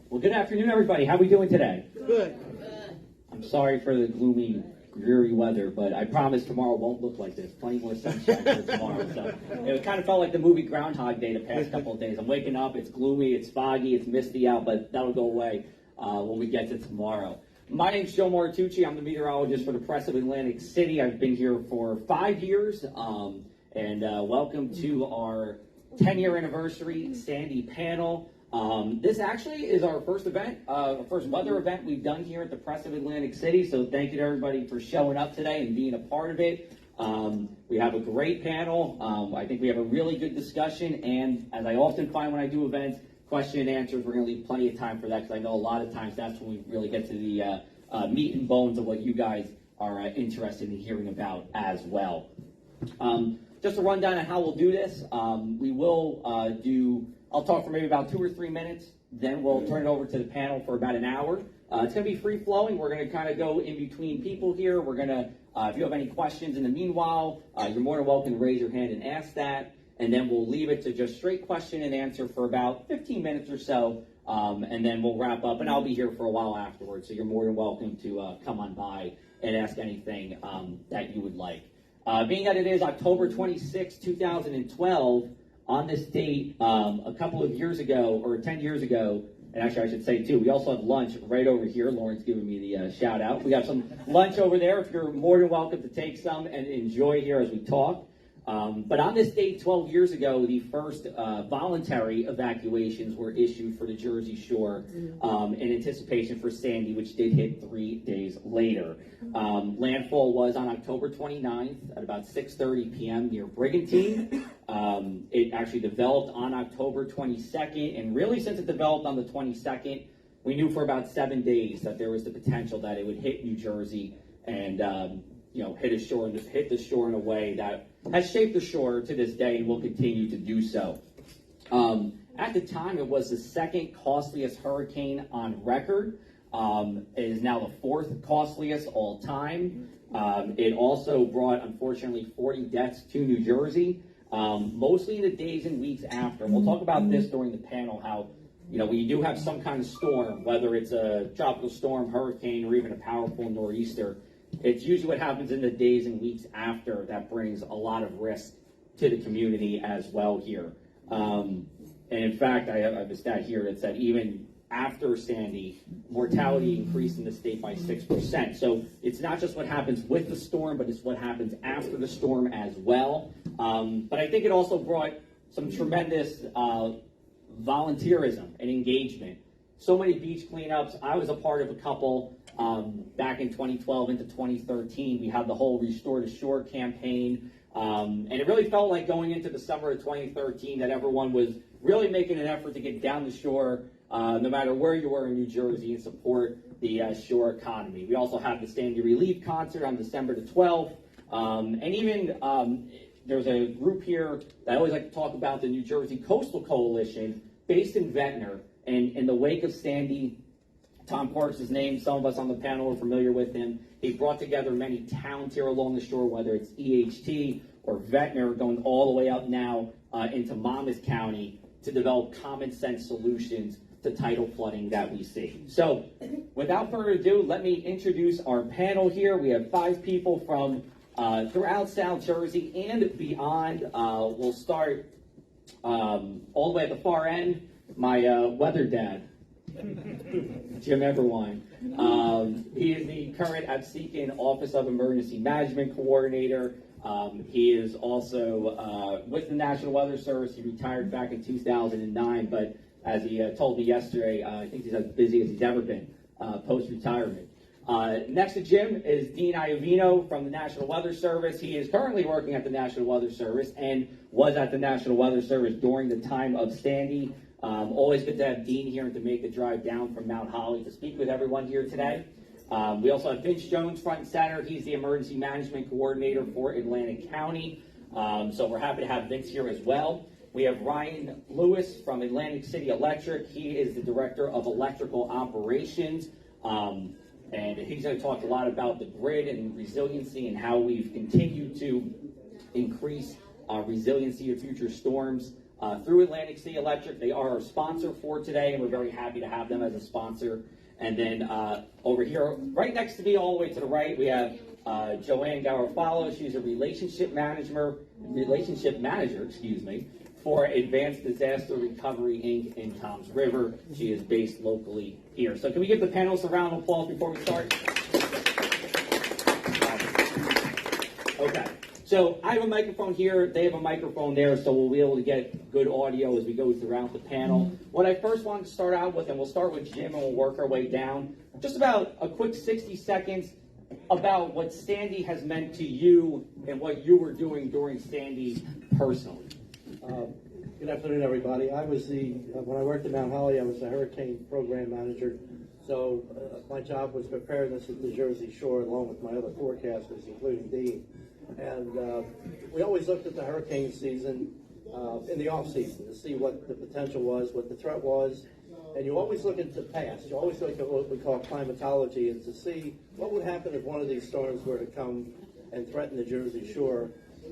Well, good afternoon, everybody. How are we doing today? Good. I'm sorry for the gloomy, dreary weather, but I promise tomorrow won't look like this. Plenty more sunshine for tomorrow. So it kind of felt like the movie Groundhog Day the past couple of days. I'm waking up, it's gloomy, it's foggy, it's misty out, but that'll go away when we get to tomorrow. My name's Joe Moritucci. I'm the meteorologist for the Press of Atlantic City. I've been here for 5 years, and welcome to our 10-year anniversary Sandy panel. This actually is our first event, first weather event we've done here at the Press of Atlantic City, so thank you to everybody for showing up today and being a part of it. We have a great panel. I think we have a really good discussion, and as I often find when I do events, question and answers, we're going to leave plenty of time for that, because I know a lot of times that's when we really get to the meat and bones of what you guys are interested in hearing about as well. Just a rundown on how we'll do this. We will I'll talk for maybe about 2 or 3 minutes, then we'll turn it over to the panel for about an hour. It's going to be free-flowing. We're going to kind of go in between people here. We're going to, if you have any questions in the meanwhile, you're more than welcome to raise your hand and ask that, and then we'll leave it to just straight question and answer for about 15 minutes or so, and then we'll wrap up, and I'll be here for a while afterwards, so you're more than welcome to come on by and ask anything that you would like. Being that it is October 26, 2012, on this date, a couple of years ago, or 10 years ago, and actually I should say too, we also have lunch right over here. Lauren's giving me the shout out. We have some lunch over there. If you're more than welcome to take some and enjoy here as we talk. But on this date, 12 years ago, the first voluntary evacuations were issued for the Jersey Shore in anticipation for Sandy, which did hit 3 days later. Landfall was on October 29th at about 6:30 p.m. near Brigantine. It actually developed on October 22nd, and really since it developed on the 22nd, we knew for about 7 days that there was the potential that it would hit New Jersey and hit the shore in a way that has shaped the shore to this day and will continue to do so. At the time, it was the second costliest hurricane on record. It is now the fourth costliest all time. It also brought, unfortunately, 40 deaths to New Jersey, mostly in the days and weeks after. And we'll talk about this during the panel, how when you do have some kind of storm, whether it's a tropical storm, hurricane, or even a powerful nor'easter, it's usually what happens in the days and weeks after that brings a lot of risk to the community as well here. And in fact, I have a stat here that said even after Sandy, mortality increased in the state by 6%. So it's not just what happens with the storm, but it's what happens after the storm as well. But I think it also brought some tremendous volunteerism and engagement. So many beach cleanups. I was a part of a couple back in 2012 into 2013. We had the whole Restore the Shore campaign. And it really felt like going into the summer of 2013 that everyone was really making an effort to get down the shore, no matter where you were in New Jersey, and support the shore economy. We also had the Sandy Relief Concert on December the 12th. And even there's a group here that I always like to talk about, the New Jersey Coastal Coalition, based in Ventnor. And in the wake of Sandy, Tom Parks is named. Some of us on the panel are familiar with him. He brought together many towns here along the shore, whether it's EHT or Ventnor, going all the way up now into Monmouth County, to develop common sense solutions to tidal flooding that we see. So without further ado, let me introduce our panel here. We have 5 people from throughout South Jersey and beyond. We'll start all the way at the far end. My weather dad, Jim Everwine. He is the current Absecon Office of Emergency Management Coordinator. He is also with the National Weather Service. He retired back in 2009, but as he told me yesterday, I think he's as busy as he's ever been post-retirement. Next to Jim is Dean Iovino from the National Weather Service. He is currently working at the National Weather Service and was at the National Weather Service during the time of Sandy. Always good to have Dean here and to make the drive down from Mount Holly to speak with everyone here today. We also have Vince Jones front and center. He's the Emergency Management Coordinator for Atlantic County. So we're happy to have Vince here as well. We have Ryan Lewis from Atlantic City Electric. He is the Director of Electrical Operations. And he's going to talk a lot about the grid and resiliency and how we've continued to increase resiliency of future storms through Atlantic City Electric. They are our sponsor for today, and we're very happy to have them as a sponsor. And then over here, right next to me, all the way to the right, we have Joanne Garofalo. She's a relationship manager, for Advanced Disaster Recovery Inc. in Toms River. She is based locally here. So can we give the panelists a round of applause before we start? Okay. So I have a microphone here, they have a microphone there, so we'll be able to get good audio as we go throughout the panel. What I first wanted to start out with, and we'll start with Jim and we'll work our way down, just about a quick 60 seconds about what Sandy has meant to you and what you were doing during Sandy personally. Good afternoon, everybody. I was when I worked at Mount Holly, I was the hurricane program manager. So my job was preparedness at the Jersey Shore, along with my other forecasters, including Dean. And we always looked at the hurricane season in the off season to see what the potential was, what the threat was. And you always look at the past. You always look at what we call climatology, and to see what would happen if one of these storms were to come and threaten the Jersey Shore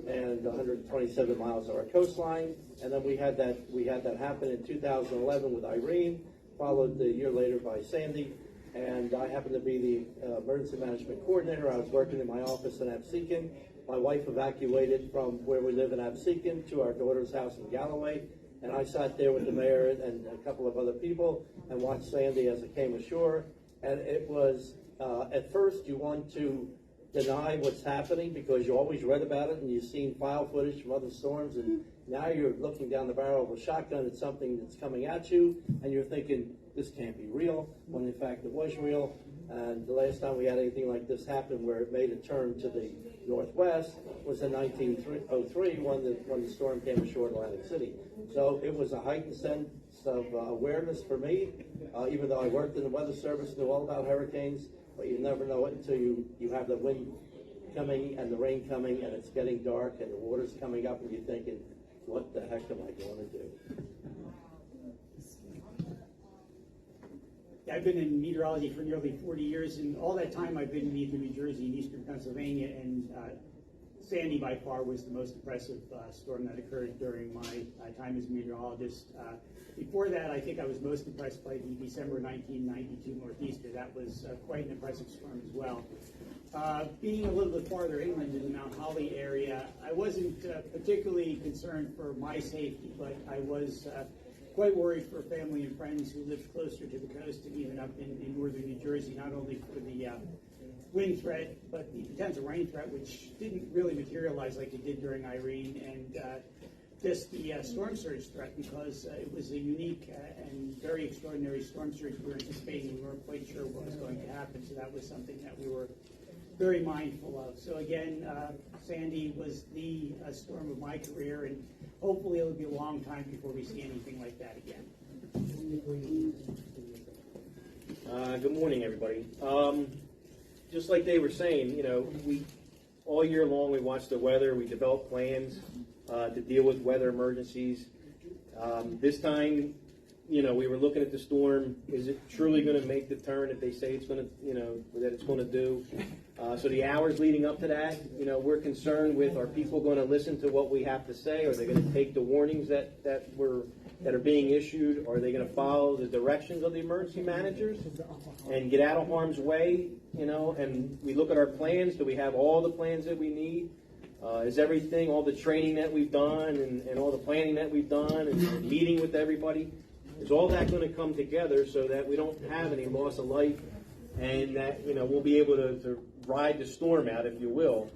and 127 miles of our coastline. And then we had that happen in 2011 with Irene, followed the year later by Sandy. And I happened to be the emergency management coordinator. I was working in my office in Absecon. My wife evacuated from where we live in Absecon to our daughter's house in Galloway. And I sat there with the mayor and a couple of other people and watched Sandy as it came ashore. And it was, at first, you want to deny what's happening because you always read about it and you've seen file footage from other storms, and now you're looking down the barrel of a shotgun at something that's coming at you and you're thinking, this can't be real, when in fact it was real. And the last time we had anything like this happen where it made a turn to the northwest was in 1903 when the storm came ashore in Atlantic City. So it was a heightened sense of awareness for me, even though I worked in the weather service, knew all about hurricanes, but you never know it until you have the wind coming and the rain coming and it's getting dark and the water's coming up and you're thinking, what the heck am I going to do? I've been in meteorology for nearly 40 years, and all that time I've been in either New Jersey and eastern Pennsylvania, and Sandy by far was the most impressive storm that occurred during my time as a meteorologist. Before that, I think I was most impressed by the December 1992 Northeaster. That was quite an impressive storm as well. Being a little bit farther inland in the Mount Holly area, I wasn't particularly concerned for my safety, but I was quite worried for family and friends who lived closer to the coast and even up in northern New Jersey, not only for the wind threat, but the potential rain threat, which didn't really materialize like it did during Irene, and just the storm surge threat, because it was a unique and very extraordinary storm surge we were anticipating. We weren't quite sure what was going to happen, so that was something that we were very mindful of. So again, Sandy was the storm of my career, and hopefully it'll be a long time before we see anything like that again. Good morning, everybody. Just like they were saying, we all year long we watch the weather, we develop plans to deal with weather emergencies. This time, we were looking at the storm. Is it truly going to make the turn that they say it's going to, that it's going to do? So the hours leading up to that, we're concerned with, are people going to listen to what we have to say? Are they going to take the warnings that are being issued? Are they going to follow the directions of the emergency managers and get out of harm's way? And we look at our plans. Do we have all the plans that we need? Is everything, all the training that we've done and all the planning that we've done and meeting with everybody, is all that going to come together so that we don't have any loss of life, and that we'll be able to ride the storm out, if you will,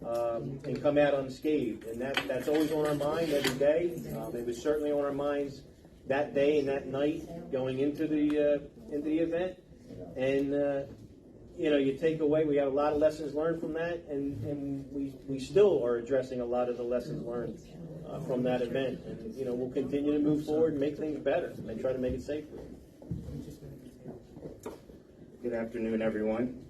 and come out unscathed? And that's always on our mind every day. It was certainly on our minds that day and that night going into the event. And you take away, we have a lot of lessons learned from that, and we still are addressing a lot of the lessons learned from that event. And we'll continue to move forward and make things better and try to make it safer. Good afternoon, everyone.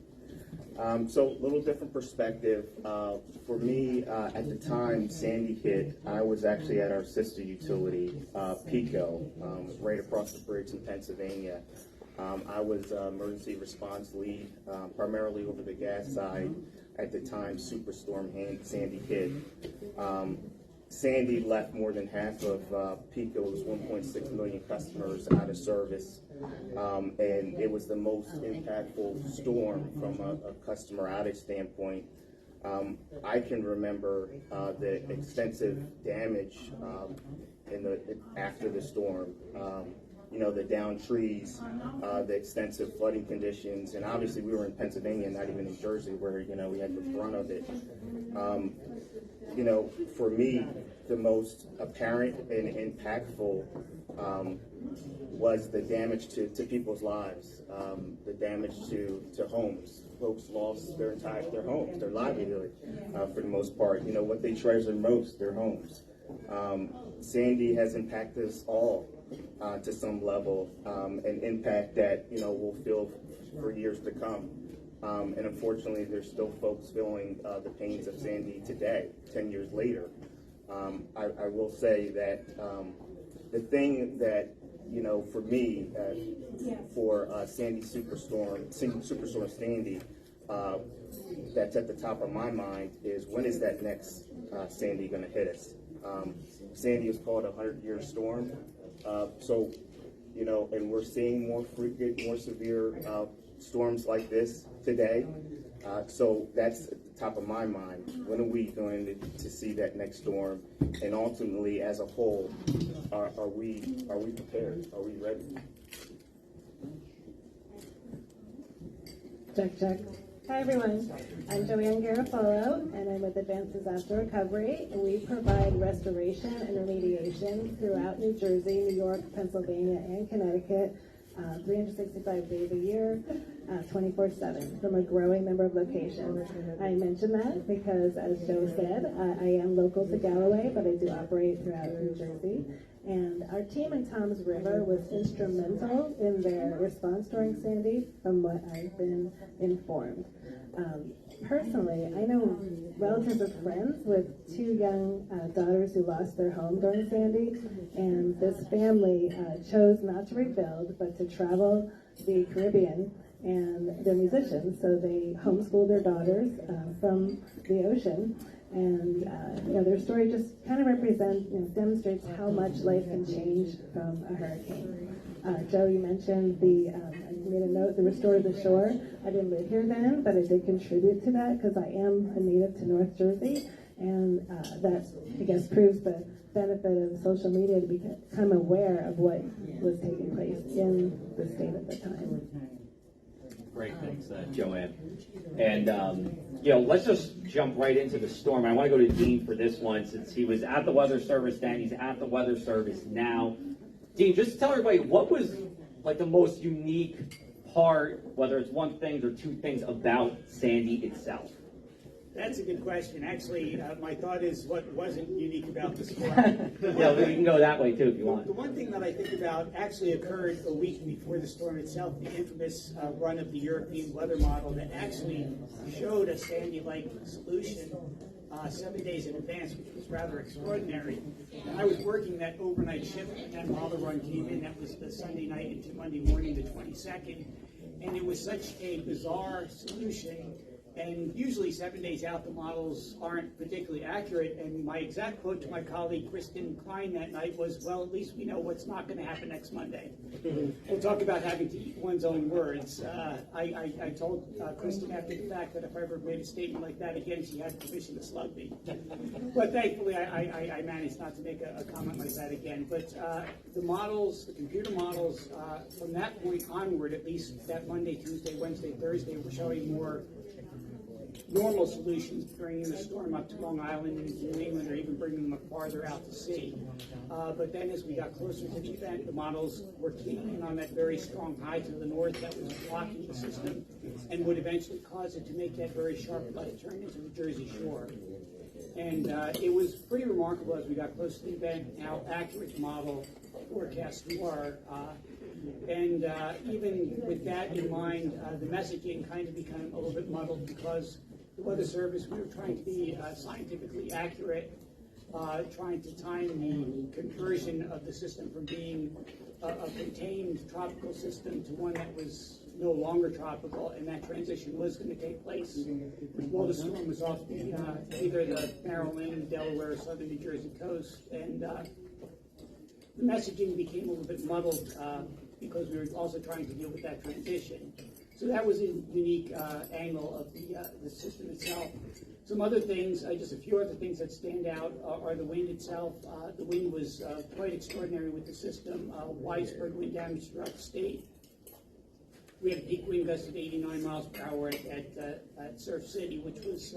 So a little different perspective. For me, at the time Sandy hit, I was actually at our sister utility, PECO, right across the bridge in Pennsylvania. I was emergency response lead, primarily over the gas side. At the time Superstorm Sandy hit. Sandy left more than half of PECO's 1.6 million customers out of service, and it was the most impactful storm from a customer outage standpoint. I can remember the extensive damage after the storm. You know, the downed trees, the extensive flooding conditions, and obviously we were in Pennsylvania, not even in Jersey, where, you know, we had the brunt of it. You know, for me, the most apparent and impactful was the damage to people's lives, the damage to homes. Folks lost their homes, their livelihood, for the most part. You know, what they treasure most, their homes. Sandy has impacted us all to some level, an impact that, you know, we'll feel for years to come. And unfortunately, there's still folks feeling the pains of Sandy today, 10 years later. I will say that the thing that, you know, for me, for Superstorm Sandy, that's at the top of my mind is, when is that next Sandy going to hit us? Sandy is called a 100-year storm. So, you know, and we're seeing more frequent, more severe storms like this today. So that's at the top of my mind. When are we going to see that next storm? And ultimately, as a whole, are we prepared? Are we ready? Check, check. Hi, everyone. I'm Joanne Garofalo, and I'm with Advanced Disaster Recovery. We provide restoration and remediation throughout New Jersey, New York, Pennsylvania, and Connecticut, 365 days a year, 24/7, from a growing number of locations. I mention that because, as Joe said, I am local to Galloway, but I do operate throughout New Jersey. And our team in Toms River was instrumental in their response during Sandy, from what I've been informed. Personally, I know relatives or friends with two young daughters who lost their home during Sandy, and this family chose not to rebuild, but to travel the Caribbean, and they're musicians, so they homeschooled their daughters from the ocean. And you know, their story just kind of represents, demonstrates how much life can change from a hurricane. Joe, you mentioned I made a note, the Restore the Shore. I didn't live here then, but I did contribute to that because I am a native to North Jersey, and that, I guess, proves the benefit of social media to become aware of what was taking place in the state at the time. Great, thanks, Joanne. And, you know, let's just jump right into the storm. I want to go to Dean for this one, since he was at the Weather Service then, he's at the Weather Service now. Dean, just tell everybody, what was like the most unique part, whether it's one thing or two things, about Sandy itself? That's a good question. Actually, my thought is what wasn't unique about the storm. Yeah, we can go that way too if you want. The one thing that I think about actually occurred a week before the storm itself, the infamous run of the European weather model that actually showed a Sandy-like solution 7 days in advance, which was rather extraordinary. And I was working that overnight shift when that model run came in. That was the Sunday night into Monday morning, the 22nd. And it was such a bizarre solution. And usually 7 days out, the models aren't particularly accurate. And my exact quote to my colleague, Kristen Klein, that night was, well, at least we know what's not going to happen next Monday. We'll talk about having to eat one's own words. I told Kristen after the fact that if I ever made a statement like that again, she had permission to slug me. But thankfully, I managed not to make a comment like that again. But the models, the computer models, from that point onward, at least that Monday, Tuesday, Wednesday, Thursday, were showing more normal solutions, bringing the storm up to Long Island and New England, or even bringing them farther out to sea. But then as we got closer to the event, the models were keying in on that very strong high to the north that was blocking the system and would eventually cause it to make that very sharp left turn into the Jersey Shore. And it was pretty remarkable as we got close to the event how accurate the model forecasts were. And even with that in mind, the messaging kind of became a little bit muddled because the Weather Service, we were trying to be scientifically accurate, trying to time the conversion of the system from being a contained tropical system to one that was no longer tropical, and that transition was going to take place while the storm was off the either the Maryland, Delaware, or southern New Jersey coast, and the messaging became a little bit muddled because we were also trying to deal with that transition. So that was a unique angle of the system itself. Some other things, just a few other things that stand out are the wind itself. The wind was quite extraordinary with the system, widespread wind damage throughout the state. We had a peak wind gust of 89 miles per hour at Surf City, which was,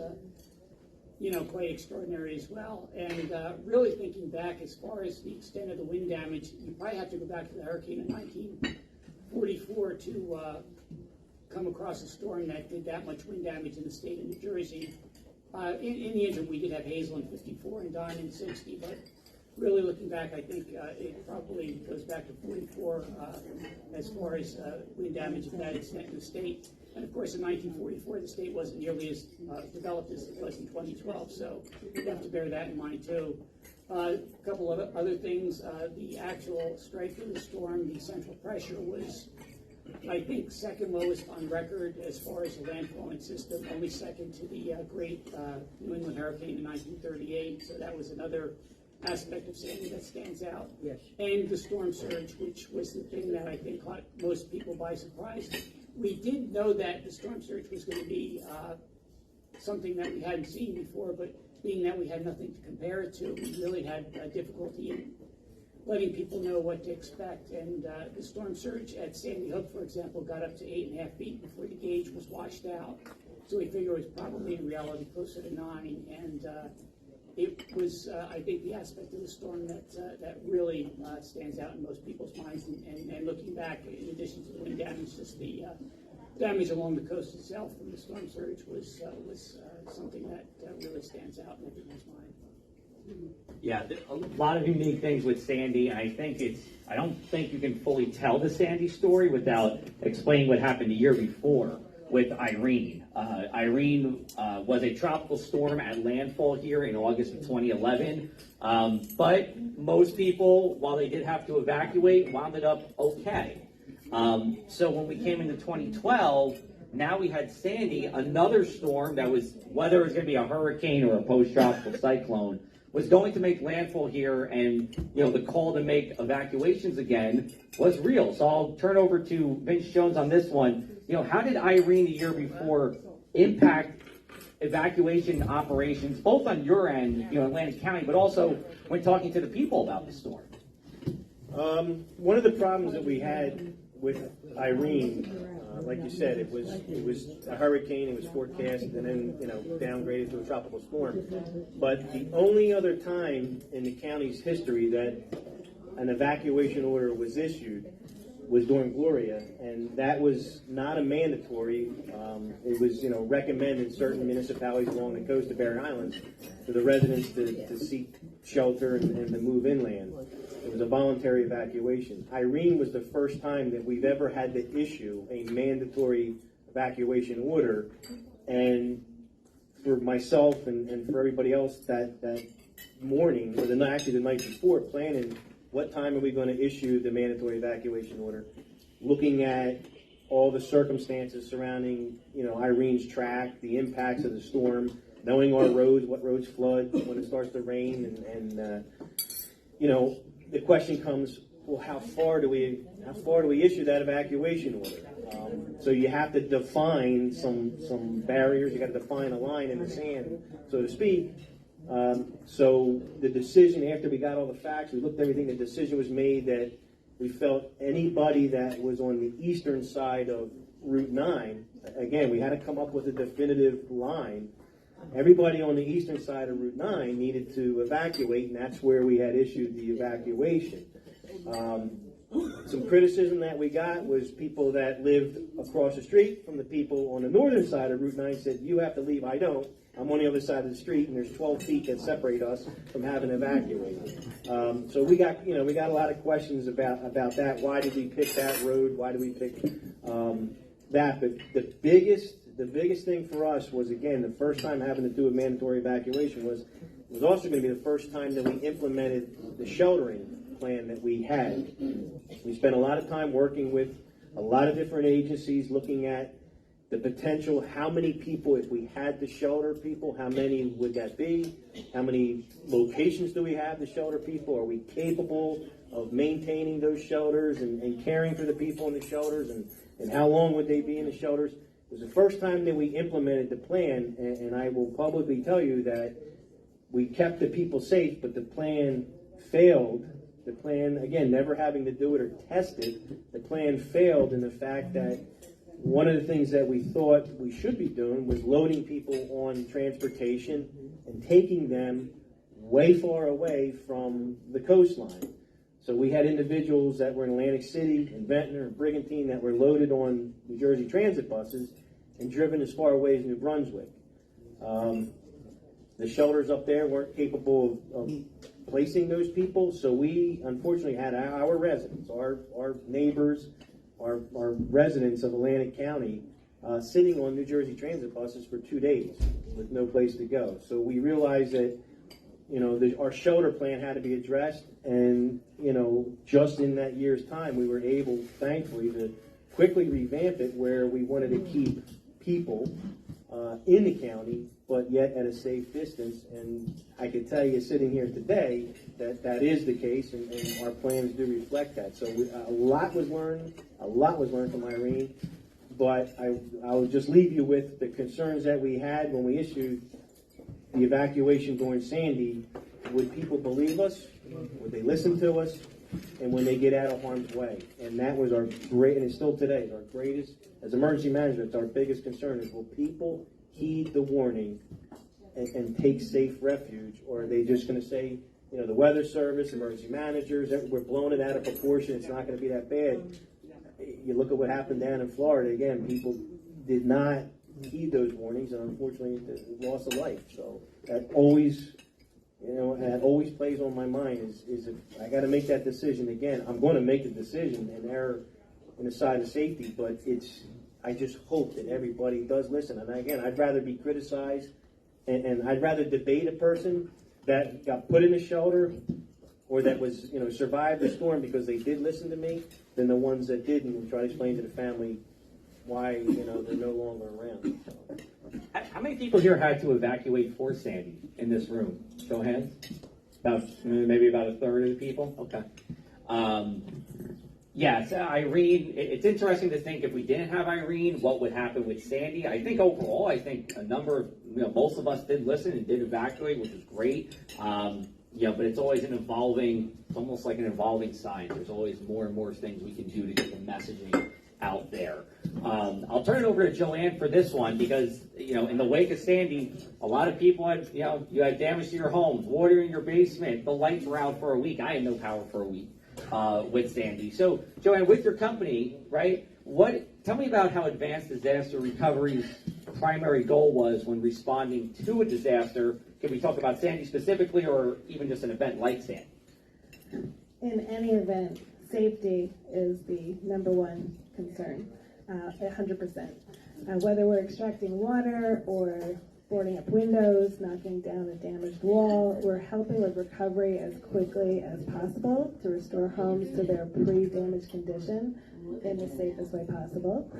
quite extraordinary as well. And really thinking back as far as the extent of the wind damage, you probably have to go back to the hurricane in 1944 to come across a storm that did that much wind damage in the state of New Jersey. In the interim, we did have Hazel in 54 and Don in 60, but really looking back, I think it probably goes back to 44 as far as wind damage of that extent in the state. And of course, in 1944, the state wasn't nearly as developed as it was in 2012, so you have to bear that in mind too. A couple of other things, the actual strength of the storm, the central pressure was, I think, second lowest on record as far as the landfalling system, only second to the great New England hurricane in 1938. So that was another aspect of Sandy that stands out. Yes. And the storm surge, which was the thing that I think caught most people by surprise. We did know that the storm surge was going to be something that we hadn't seen before, but being that we had nothing to compare it to, we really had difficulty in letting people know what to expect. And the storm surge at Sandy Hook, for example, got up to 8.5 feet before the gauge was washed out. So we figure it was probably in reality closer to 9. And it was, I think, the aspect of the storm that really stands out in most people's minds. And looking back, in addition to the wind damage, just the damage along the coast itself from the storm surge was something that really stands out in everyone's mind. Yeah, a lot of unique things with Sandy, and I don't think you can fully tell the Sandy story without explaining what happened the year before with Irene. Irene was a tropical storm at landfall here in August of 2011, but most people, while they did have to evacuate, wound up okay. So when we came into 2012, now we had Sandy, another storm that was, whether it was going to be a hurricane or a post-tropical cyclone, was going to make landfall here, and the call to make evacuations again was real. So I'll turn over to Vince Jones on this one. How did Irene the year before impact evacuation operations, both on your end, Atlantic County, but also when talking to the people about the storm? One of the problems that we had with Irene, like you said, it was a hurricane. It was forecast and then downgraded to a tropical storm. But the only other time in the county's history that an evacuation order was issued was during Gloria, and that was not a mandatory. It was recommended in certain municipalities along the coast of Barren Islands for the residents to seek shelter and to move inland. It was a voluntary evacuation. Irene was the first time that we've ever had to issue a mandatory evacuation order. And for myself and for everybody else that morning, or the night before, planning what time are we going to issue the mandatory evacuation order, looking at all the circumstances surrounding Irene's track, the impacts of the storm, knowing our roads, what roads flood when it starts to rain, and the question comes, well, how far do we issue that evacuation order? So you have to define some barriers. You got to define a line in the sand, so to speak. So the decision, after we got all the facts, we looked at everything. The decision was made that we felt anybody that was on the eastern side of Route 9. Again, we had to come up with a definitive line. Everybody on the eastern side of Route 9 needed to evacuate, and that's where we had issued the evacuation. Some criticism that we got was people that lived across the street from the people on the northern side of Route 9 said, "You have to leave." I don't. I'm on the other side of the street, and there's 12 feet that separate us from having evacuated. So we got a lot of questions about that. Why did we pick that road? Why did we pick that? But the biggest thing for us was, again, the first time having to do a mandatory evacuation was It was also going to be the first time that we implemented the sheltering plan that we had. We spent a lot of time working with a lot of different agencies, looking at the potential, how many people, if we had to shelter people, how many would that be? How many locations do we have to shelter people? Are we capable of maintaining those shelters and caring for the people in the shelters? And how long would they be in the shelters? It was the first time that we implemented the plan, and I will publicly tell you that we kept the people safe, but the plan failed. The plan, again, never having to do it or test it, the plan failed in the fact that one of the things that we thought we should be doing was loading people on transportation and taking them way far away from the coastline. So we had individuals that were in Atlantic City and Ventnor and Brigantine that were loaded on New Jersey transit buses and driven as far away as New Brunswick. The shelters up there weren't capable of placing those people, so we unfortunately had our residents, our neighbors, our residents of Atlantic County sitting on New Jersey transit buses for 2 days with no place to go. So we realized that, you know, our shelter plan had to be addressed, and, you know, just in that year's time, we were able, thankfully, to quickly revamp it where we wanted to keep people in the county, but yet at a safe distance. And I can tell you, sitting here today, that that is the case, and our plans do reflect that. So a lot was learned from Irene, but I'll just leave you with the concerns that we had when we issued the evacuation during Sandy. Would people believe us? Would they listen to us? And when they get out of harm's way? And that was our and it's still today, our greatest, as emergency management, it's our biggest concern is, will people heed the warning and take safe refuge? Or are they just going to say, you know, the weather service, emergency managers, we're blowing it out of proportion, it's not going to be that bad? You look at what happened down in Florida, again, people did not heed those warnings, and unfortunately, loss of life. So that always, you know, and that always plays on my mind is if I got to make that decision again, I'm going to make the decision and err on the side of safety, but I just hope that everybody does listen. And again, I'd rather be criticized, and I'd rather debate a person that got put in a shelter or that was, you know, survived the storm because they did listen to me, than the ones that didn't and try to explain to the family why, you know, they're no longer around. How many people here had to evacuate for Sandy in this room? Show of hands. Maybe about a third of the people. Okay. Yes, Irene. It's interesting to think if we didn't have Irene, what would happen with Sandy. I think overall, a number of, you know, most of us did listen and did evacuate, which was great. Yeah, but it's always it's almost like an evolving science. There's always more and more things we can do to get the messaging out there. I'll turn it over to Joanne for this one because, you know, in the wake of Sandy, a lot of people had, you know, you had damage to your homes, water in your basement, the lights were out for a week. I had no power for a week with Sandy. So, Joanne, with your company, right, tell me about how Advanced Disaster Recovery's primary goal was when responding to a disaster. Can we talk about Sandy specifically, or even just an event like Sandy? In any event, safety is the number one concern, 100%. Whether we're extracting water or boarding up windows, knocking down a damaged wall, we're helping with recovery as quickly as possible to restore homes to their pre-damage condition in the safest way possible.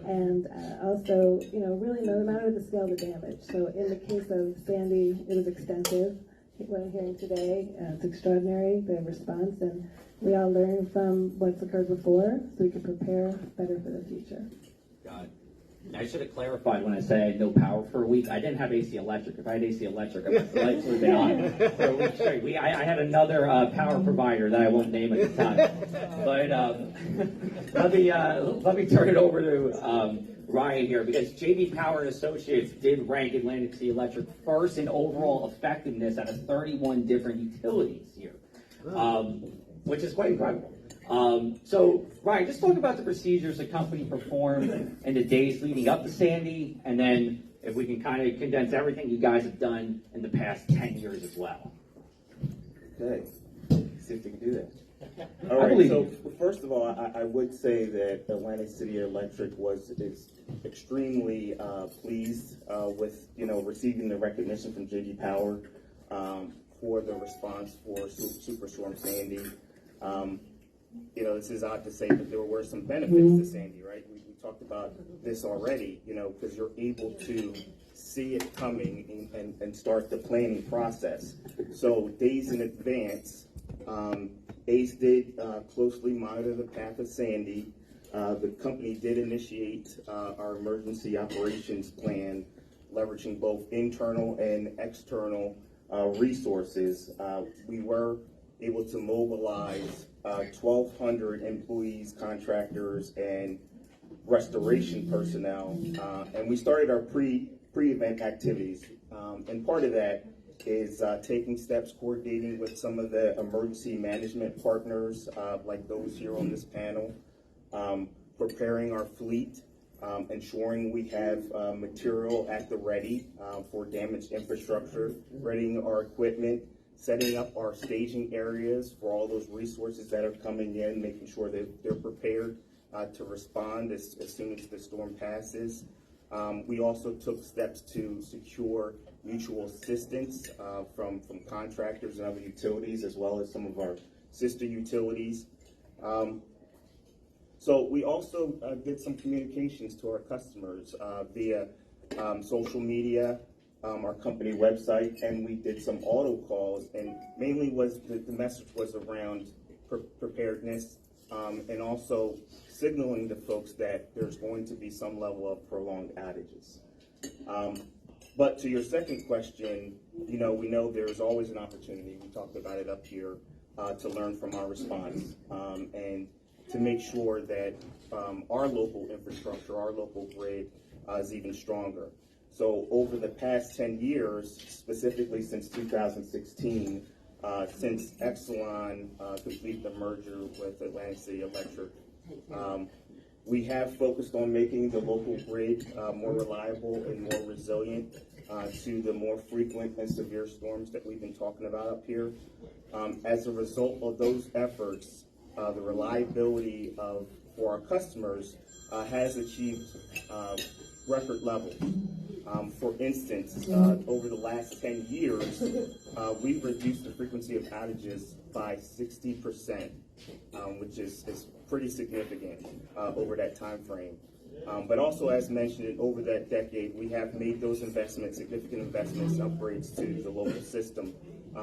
And also, you know, really no matter the scale of the damage. So in the case of Sandy, it was extensive. What I'm hearing today, it's extraordinary, the response, and we all learn from what's occurred before so we can prepare better for the future. Got it. I should have clarified when I said I had no power for a week. I didn't have AC electric. If I had AC electric, the lights would have been on for a week straight. I had another power provider that I won't name at the time. But let me turn it over to Ryan here, because JB Power and Associates did rank Atlantic City Electric first in overall effectiveness out of 31 different utilities here, which is quite incredible. So, Ryan, just talk about the procedures the company performed in the days leading up to Sandy, and then if we can kind of condense everything you guys have done in the past 10 years as well. Okay, see if we can do that. All right, so first of all, I would say that Atlantic City Electric is extremely pleased with, you know, receiving the recognition from JD Power. for the response for Superstorm Sandy. This is odd to say, but there were some benefits to Sandy, right? We talked about this already, because you're able to see it coming and start the planning process. So days in advance, ACE did closely monitor the path of Sandy. The company did initiate our emergency operations plan, leveraging both internal and external resources. We were able to mobilize 1,200 employees, contractors, and restoration personnel, and we started our pre-event activities. And part of that is taking steps, coordinating with some of the emergency management partners, like those here on this panel, preparing our fleet, ensuring we have material at the ready for damaged infrastructure, readying our equipment, setting up our staging areas for all those resources that are coming in, making sure that they're prepared to respond as soon as the storm passes. We also took steps to secure mutual assistance from contractors and other utilities, as well as some of our sister utilities. So we also did some communications to our customers via social media, our company website, and we did some auto calls, and mainly the message was around preparedness, and also signaling to folks that there's going to be some level of prolonged outages. But to your second question, we know there's always an opportunity, we talked about it up here, to learn from our response, and to make sure that our local infrastructure, our local grid is even stronger. So over the past 10 years, specifically since 2016, since Exelon completed the merger with Atlantic City Electric, we have focused on making the local grid more reliable and more resilient to the more frequent and severe storms that we've been talking about up here. As a result of those efforts, the reliability for our customers has achieved record levels. For instance, over the last 10 years, we've reduced the frequency of outages by 60%, which is pretty significant over that time frame. But also, as mentioned, over that decade, we have made those investments, significant investments, upgrades to the local system,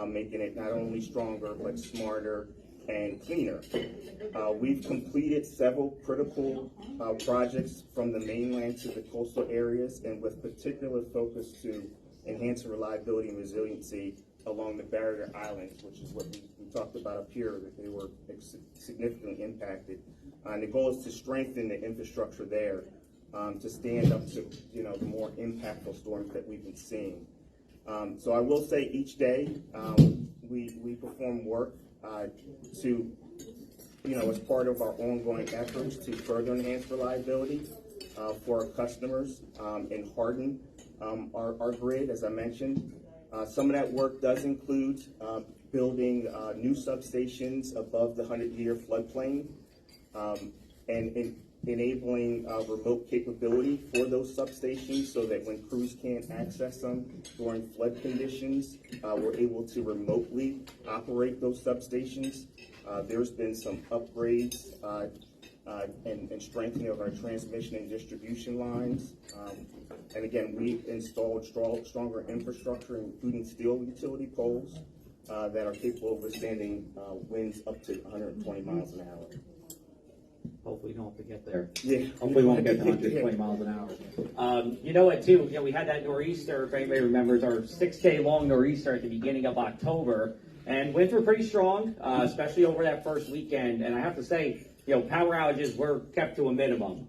making it not only stronger, but smarter and cleaner. We've completed several critical projects from the mainland to the coastal areas, and with particular focus to enhance the reliability and resiliency along the barrier islands, which is what we talked about up here, that they were significantly impacted. And the goal is to strengthen the infrastructure there to stand up to the more impactful storms that we've been seeing. So I will say each day we perform work to, as part of our ongoing efforts to further enhance reliability for our customers and harden our grid, as I mentioned. Some of that work does include building new substations above the 100-year floodplain and enabling remote capability for those substations so that when crews can't access them during flood conditions, we're able to remotely operate those substations. There's been some upgrades and strengthening of our transmission and distribution lines. And again, we installed stronger infrastructure, including steel utility poles that are capable of withstanding winds up to 120 miles an hour. Hopefully, you don't have to get there. Yeah. Hopefully, we won't get to 120 miles an hour. You know what, too? We had that nor'easter, if anybody remembers, our 6-day-long nor'easter at the beginning of October. And winds were pretty strong, especially over that first weekend. And I have to say, power outages were kept to a minimum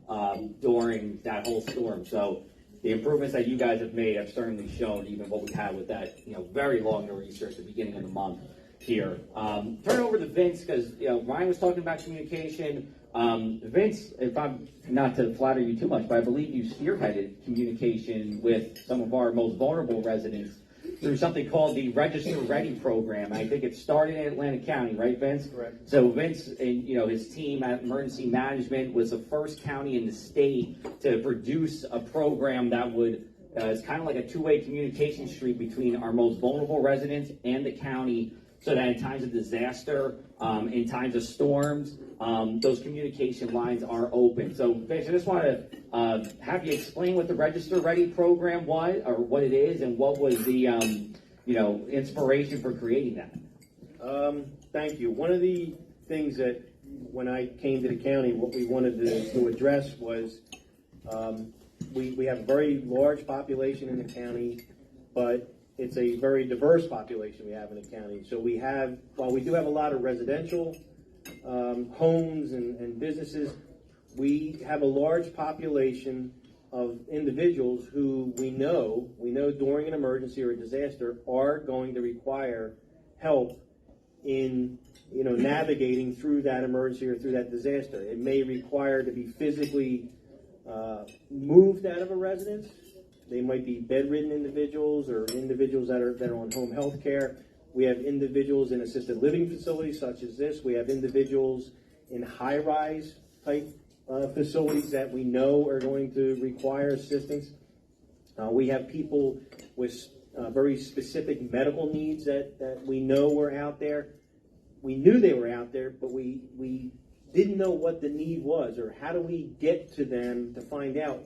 during that whole storm. So the improvements that you guys have made have certainly shown even what we had with that, very long nor'easter at the beginning of the month here. Turn it over to Vince, because, Ryan was talking about communication. Vince, if I'm not to flatter you too much, but I believe you spearheaded communication with some of our most vulnerable residents through something called the Register Ready program. I think it started in Atlantic County, right, Vince? Correct. So Vince and his team at Emergency Management was the first county in the state to produce a program that would It's kind of like a two-way communication street between our most vulnerable residents and the county, so that in times of disaster, in times of storms, those communication lines are open. So, Vince, I just want to have you explain what the Register Ready program was, or what it is, and what was the inspiration for creating that. Thank you. One of the things that when I came to the county, what we wanted to address was we have a very large population in the county, but it's a very diverse population we have in the county. So we have, while we do have a lot of residential homes and businesses, we have a large population of individuals who we know during an emergency or a disaster are going to require help in navigating through that emergency or through that disaster. It may require to be physically moved out of a residence. They might be bedridden individuals or individuals that are on home health care. We have individuals in assisted living facilities such as this. We have individuals in high-rise type facilities that we know are going to require assistance. We have people with very specific medical needs that we know were out there. We knew they were out there, but we didn't know what the need was, or how do we get to them to find out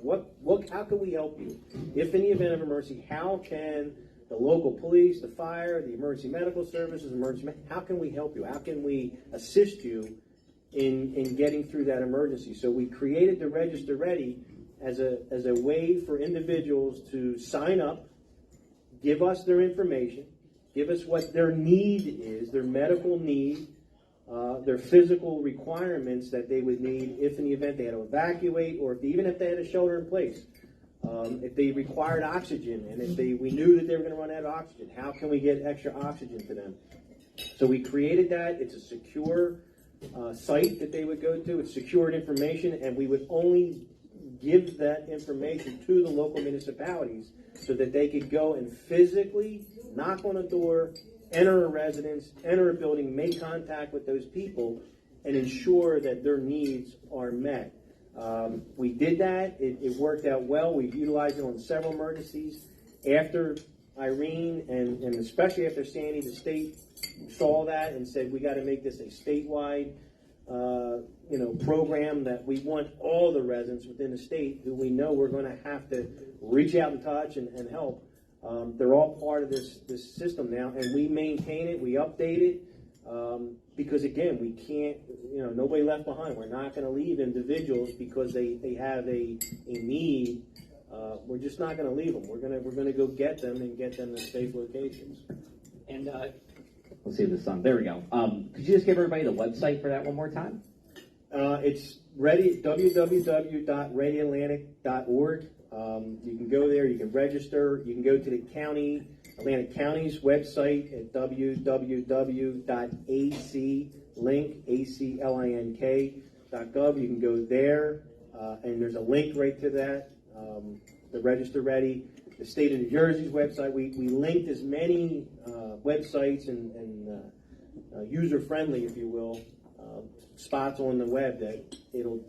how can we help you? If in the event of emergency, how can the local police, the fire, the emergency medical services, how can we help you? How can we assist you in getting through that emergency? So we created the Register Ready as a way for individuals to sign up, give us their information, give us what their need is, their medical need, their physical requirements that they would need if in the event they had to evacuate, or even if they had a shelter in place. If they required oxygen, and if we knew that they were going to run out of oxygen, how can we get extra oxygen to them? So we created that. It's a secure site that they would go to. It's secured information, and we would only give that information to the local municipalities so that they could go and physically knock on a door, enter a residence, enter a building, make contact with those people, and ensure that their needs are met. We did that. It worked out well. We've utilized it on several emergencies. After Irene, and especially after Sandy, the state saw that and said, we got to make this a statewide program, that we want all the residents within the state who we know we're going to have to reach out and touch and help. They're all part of this system now, and we maintain it, we update it, because again, we can't, nobody left behind. We're not going to leave individuals because they have a need. We're just not going to leave them. We're going to go get them and get them to safe locations. And let's see if this is on. There we go. Could you just give everybody the website for that one more time? It's www.readyatlantic.org. You can go there, you can register, you can go to the Atlantic County's website at www.aclink.gov. You can go there, and there's a link right to that, the Register Ready. The state of New Jersey's website, we linked as many websites and user-friendly, if you will, spots on the web that it'll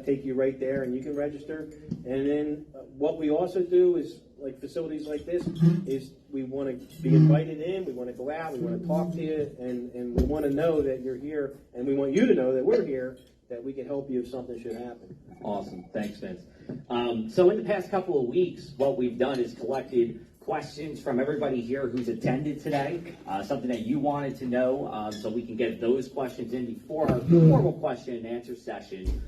take you right there, and you can register. And then what we also do is, like facilities like this, is we want to be invited in, we want to go out, we want to talk to you, and we want to know that you're here, and we want you to know that we're here, that we can help you if something should happen. Awesome. Thanks, Vince. So in the past couple of weeks, what we've done is collected questions from everybody here who's attended today, something that you wanted to know, so we can get those questions in before our formal question and answer session.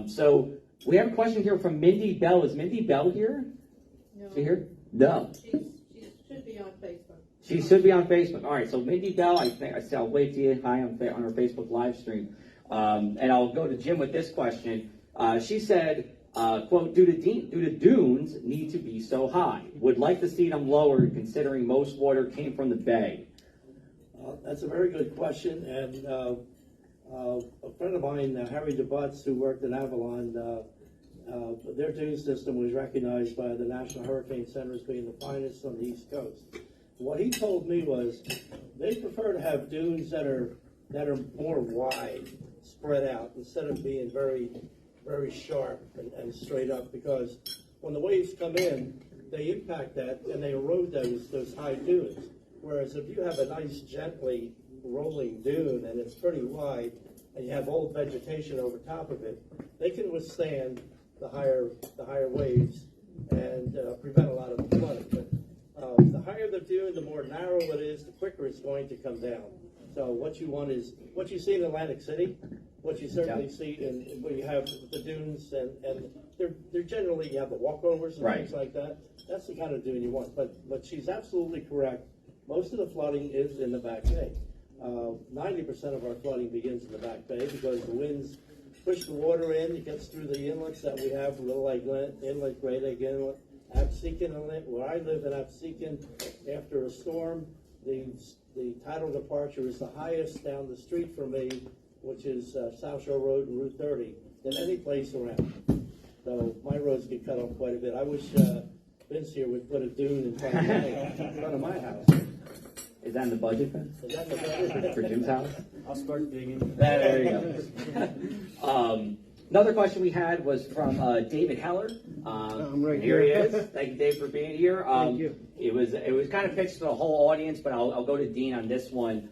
So we have a question here from Mindy Bell. Is Mindy Bell here? No. Is she here? No. She should be on Facebook. She should be on Facebook. All right, so Mindy Bell, I said I'll wait to you. Hi on her Facebook live stream. And I'll go to Jim with this question. She said, quote, do the dunes need to be so high? Would like to see them lowered, considering most water came from the bay. That's a very good question, and a friend of mine, Harry DeButts, who worked in Avalon, their dune system was recognized by the National Hurricane Center as being the finest on the East Coast. What he told me was they prefer to have dunes that are more wide, spread out, instead of being very, very sharp and straight up, because when the waves come in, they impact that and they erode those high dunes. Whereas if you have a nice gently rolling dune and it's pretty wide and you have old vegetation over top of it, they can withstand the higher waves and prevent a lot of the flooding. But the higher the dune, the more narrow it is, the quicker it's going to come down. So what you want is what you see in Atlantic City, what you certainly see in where you have the dunes, and they're generally, you have the walkovers and things like that. That's the kind of dune you want. But she's absolutely correct. Most of the flooding is in the back bay. 90% of our flooding begins in the back bay because the winds push the water in. It gets through the inlets that we have, Little Lake Inlet, Great Lake Inlet, Absecon Inlet. Where I live in Absecon, after a storm, the tidal departure is the highest down the street from me, which is South Shore Road and Route 30, than any place around. So my roads get cut off quite a bit. I wish Vince here would put a dune in front of my house. Is that in the budget, Ben? Is that the better? For Jim's house? I'll start digging. There you go. Another question we had was from David Heller. I'm right here. He here. is. Thank you, Dave, for being here. Thank you. It was kind of pitched to the whole audience, but I'll go to Dean on this one,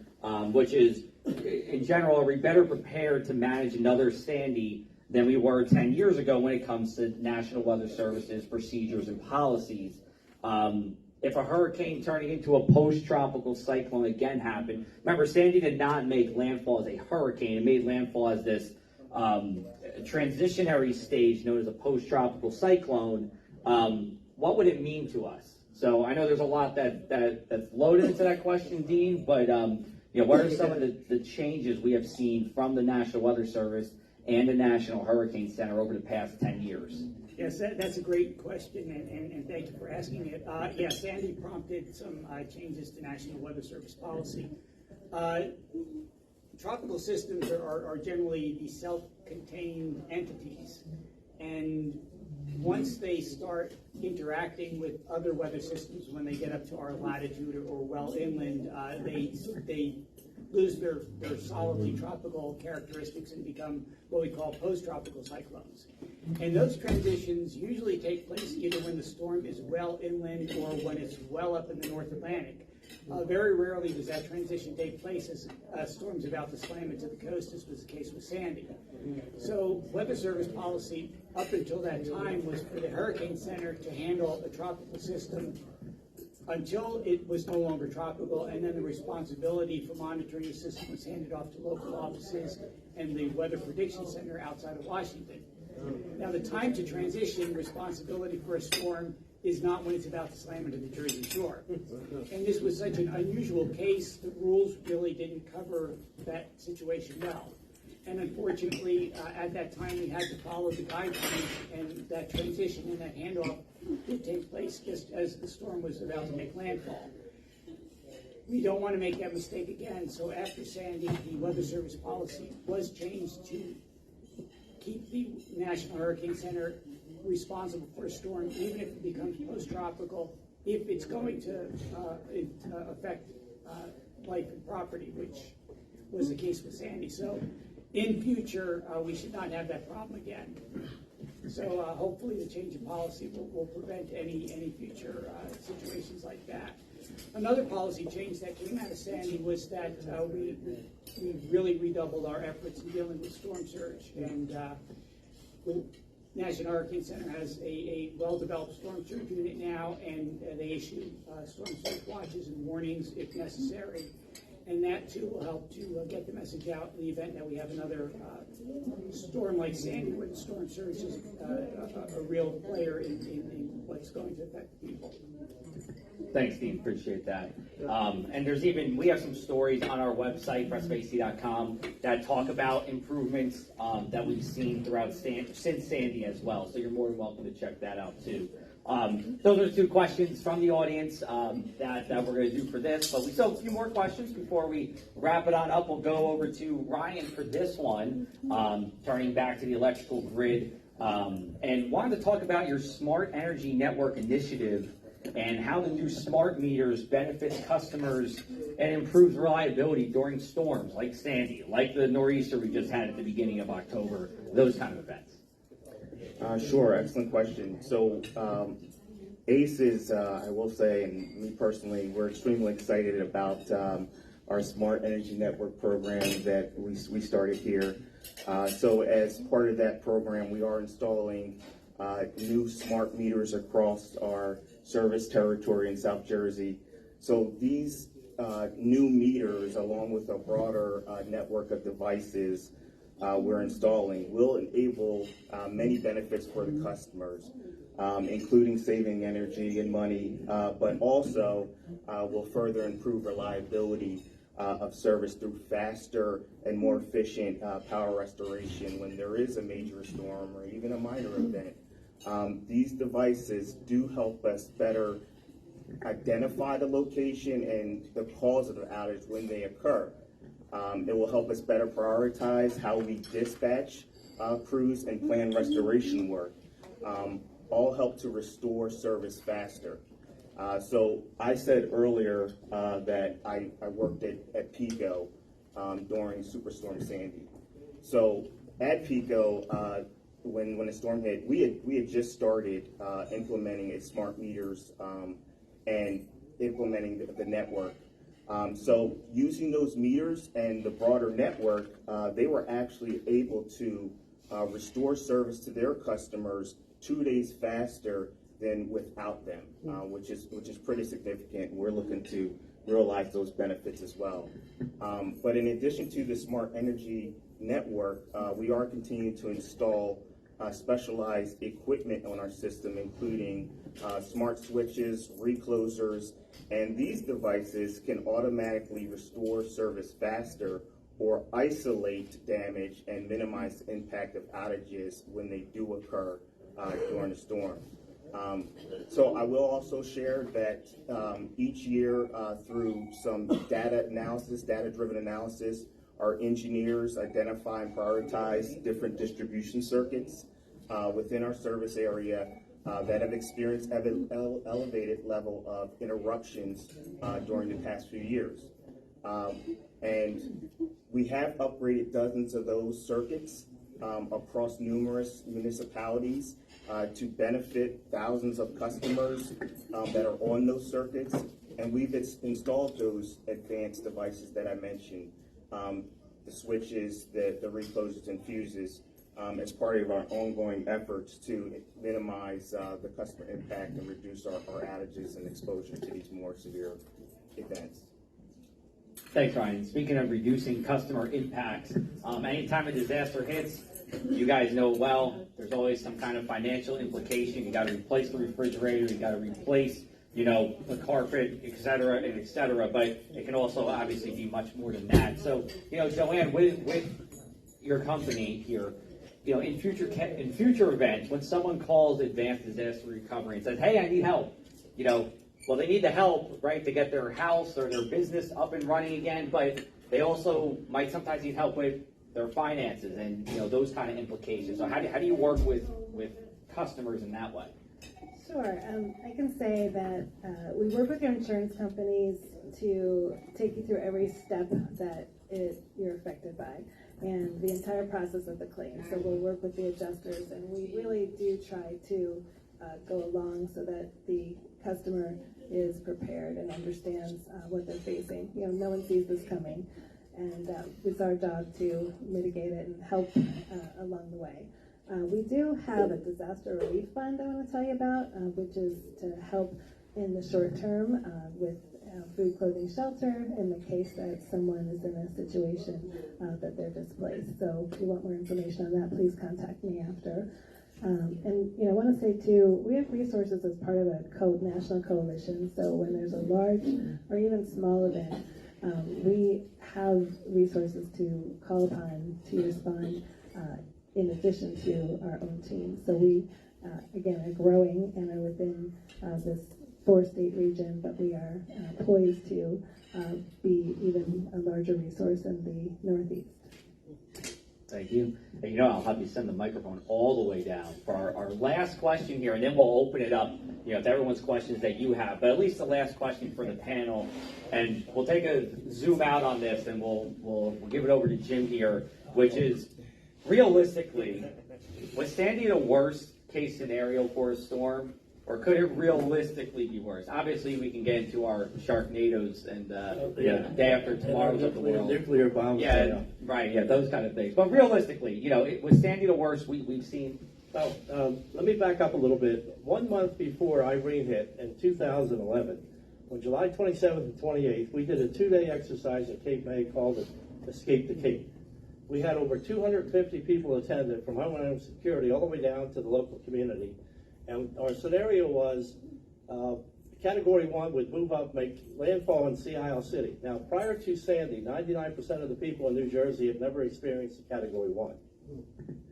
which is, in general, are we better prepared to manage another Sandy than we were 10 years ago when it comes to National Weather Service's procedures and policies? If a hurricane turning into a post-tropical cyclone again happened, remember, Sandy did not make landfall as a hurricane. It made landfall as this transitionary stage known as a post-tropical cyclone. What would it mean to us? So I know there's a lot that's loaded into that question, Dean, but what are some of the changes we have seen from the National Weather Service and the National Hurricane Center over the past 10 years? Yes, that's a great question, and thank you for asking it. Yes, Sandy prompted some changes to National Weather Service policy. Tropical systems are generally these self-contained entities, and once they start interacting with other weather systems, when they get up to our latitude or well inland, they lose their solidly tropical characteristics and become what we call post-tropical cyclones. And those transitions usually take place either when the storm is well inland or when it's well up in the North Atlantic. Very rarely does that transition take place as a storm's about to slam into the coast, as was the case with Sandy. So Weather Service policy up until that time was for the Hurricane Center to handle a tropical system until it was no longer tropical, and then the responsibility for monitoring the system was handed off to local offices and the Weather Prediction Center outside of Washington. Now, the time to transition responsibility for a storm is not when it's about to slam into the Jersey Shore. And this was such an unusual case, the rules really didn't cover that situation well. And unfortunately, at that time, we had to follow the guidelines, and that transition and that handoff did take place just as the storm was about to make landfall. We don't want to make that mistake again, so after Sandy, the Weather Service policy was changed to keep the National Hurricane Center responsible for a storm, even if it becomes post-tropical, if it's going to affect life and property, which was the case with Sandy. So in future, we should not have that problem again. So hopefully the change in policy will prevent any future situations like that. Another policy change that came out of Sandy was that we really redoubled our efforts in dealing with storm surge. And the National Hurricane Center has a well-developed storm surge unit now, and they issue storm surge watches and warnings if necessary. And that, too, will help to get the message out in the event that we have another storm like Sandy, where the storm surge is a real player in what's going to affect people. Thanks, Steve. Appreciate that. And we have some stories on our website, pressbac.com, that talk about improvements that we've seen throughout since Sandy as well. So you're more than welcome to check that out, too. Those are 2 questions from the audience that we're going to do for this, but we still have a few more questions before we wrap it on up. We'll go over to Ryan for this one, turning back to the electrical grid, and wanted to talk about your Smart Energy Network initiative and how the new smart meters benefits customers and improves reliability during storms like Sandy, like the nor'easter we just had at the beginning of October, those kind of events. Sure, excellent question. So ACE is, I will say, and me personally, we're extremely excited about our Smart Energy Network program that we started here. So as part of that program, we are installing new smart meters across our service territory in South Jersey. So these new meters, along with a broader network of devices we're installing, will enable many benefits for the customers, including saving energy and money, but also will further improve reliability of service through faster and more efficient power restoration when there is a major storm or even a minor event. These devices do help us better identify the location and the cause of the outage when they occur. It will help us better prioritize how we dispatch crews and plan restoration work. All help to restore service faster. So I said earlier that I worked at PECO during Superstorm Sandy. So at PECO, when the storm hit, we had just started implementing its smart meters and implementing the network. So using those meters and the broader network, they were actually able to restore service to their customers 2 days faster than without them, which is pretty significant. We're looking to realize those benefits as well. But in addition to the Smart Energy Network, we are continuing to install specialized equipment on our system, including smart switches, reclosers, and these devices can automatically restore service faster or isolate damage and minimize the impact of outages when they do occur during a storm. So I will also share that each year through some data-driven analysis, our engineers identify and prioritize different distribution circuits within our service area that have experienced elevated level of interruptions during the past few years. And we have upgraded dozens of those circuits across numerous municipalities to benefit thousands of customers that are on those circuits. And we've installed those advanced devices that I mentioned, the switches, the reclosers and fuses, as part of our ongoing efforts to minimize the customer impact and reduce our outages and exposure to these more severe events. Thanks, Ryan. Speaking of reducing customer impacts, anytime a disaster hits, you guys know well, there's always some kind of financial implication. You got to replace the refrigerator, you got to replace, the carpet, et cetera, but it can also obviously be much more than that. So, Joanne, with your company here, in future events, when someone calls Advanced Disaster Recovery and says, "Hey, I need help," well, they need the help, right, to get their house or their business up and running again, but they also might sometimes need help with their finances and, those kind of implications. So how do you work with customers in that way? Sure. I can say that we work with your insurance companies to take you through every step that you're affected by and the entire process of the claim. So we'll work with the adjusters, and we really do try to go along so that the customer is prepared and understands what they're facing. No one sees this coming, and it's our job to mitigate it and help along the way. We do have a disaster relief fund I want to tell you about, which is to help in the short term with food, clothing, shelter in the case that someone is in a situation that they're displaced. So if you want more information on that, please contact me after. And I want to say too, we have resources as part of a national coalition. So when there's a large or even small event, we have resources to call upon to respond in addition to our own team. So we, again, are growing and are within this 4-state region, but we are poised to be even a larger resource in the Northeast. Thank you. And I'll have you send the microphone all the way down for our last question here, and then we'll open it up, to everyone's questions that you have. But at least the last question for the panel, and we'll take a zoom out on this, and we'll give it over to Jim here, which is realistically, was Sandy the worst case scenario for a storm? Or could it realistically be worse? Obviously, we can get into our Sharknadoes and day after tomorrow's of the world. Nuclear bombs. Yeah, right. Yeah, those kind of things. But realistically, was Sandy the worst we've seen? Well, let me back up a little bit. 1 month before Irene hit in 2011, on July 27th and 28th, we did a 2-day exercise at Cape May called Escape the Cape. We had over 250 people attended from Homeland Security all the way down to the local community. And our scenario was Category 1 would move up, make landfall in Sea Isle City. Now, prior to Sandy, 99% of the people in New Jersey have never experienced a Category 1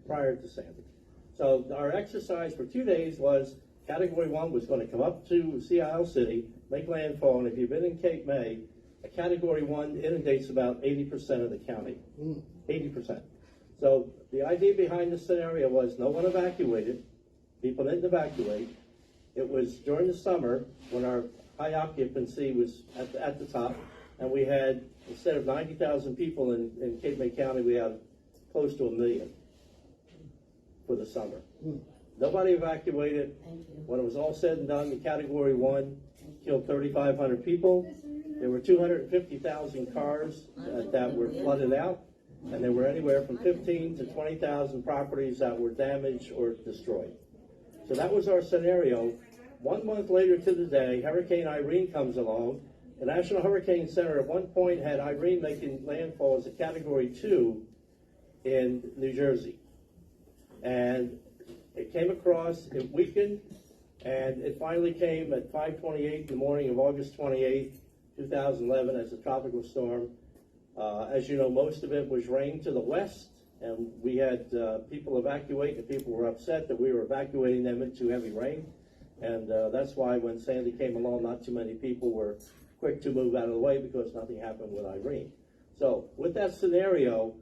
prior to Sandy. So our exercise for 2 days was Category 1 was going to come up to Sea Isle City, make landfall, and if you've been in Cape May, a Category 1 inundates about 80% of the county. 80%. So the idea behind this scenario was no one evacuated. People didn't evacuate. It was during the summer when our high occupancy was at the top, and we had, instead of 90,000 people in Cape May County, we had close to 1 million for the summer. Nobody evacuated. When it was all said and done, the Category 1 killed 3,500 people. There were 250,000 cars that were flooded out, and there were anywhere from 15 to 20,000 properties that were damaged or destroyed. So that was our scenario. 1 month later to the day, Hurricane Irene comes along. The National Hurricane Center at one point had Irene making landfall as a Category 2 in New Jersey. And it came across, it weakened, and it finally came at 5:28 in the morning of August 28th, 2011 as a tropical storm. As you know, most of it was rain to the west, and we had people evacuate, and people were upset that we were evacuating them into heavy rain. And that's why when Sandy came along, not too many people were quick to move out of the way because nothing happened with Irene. So with that scenario,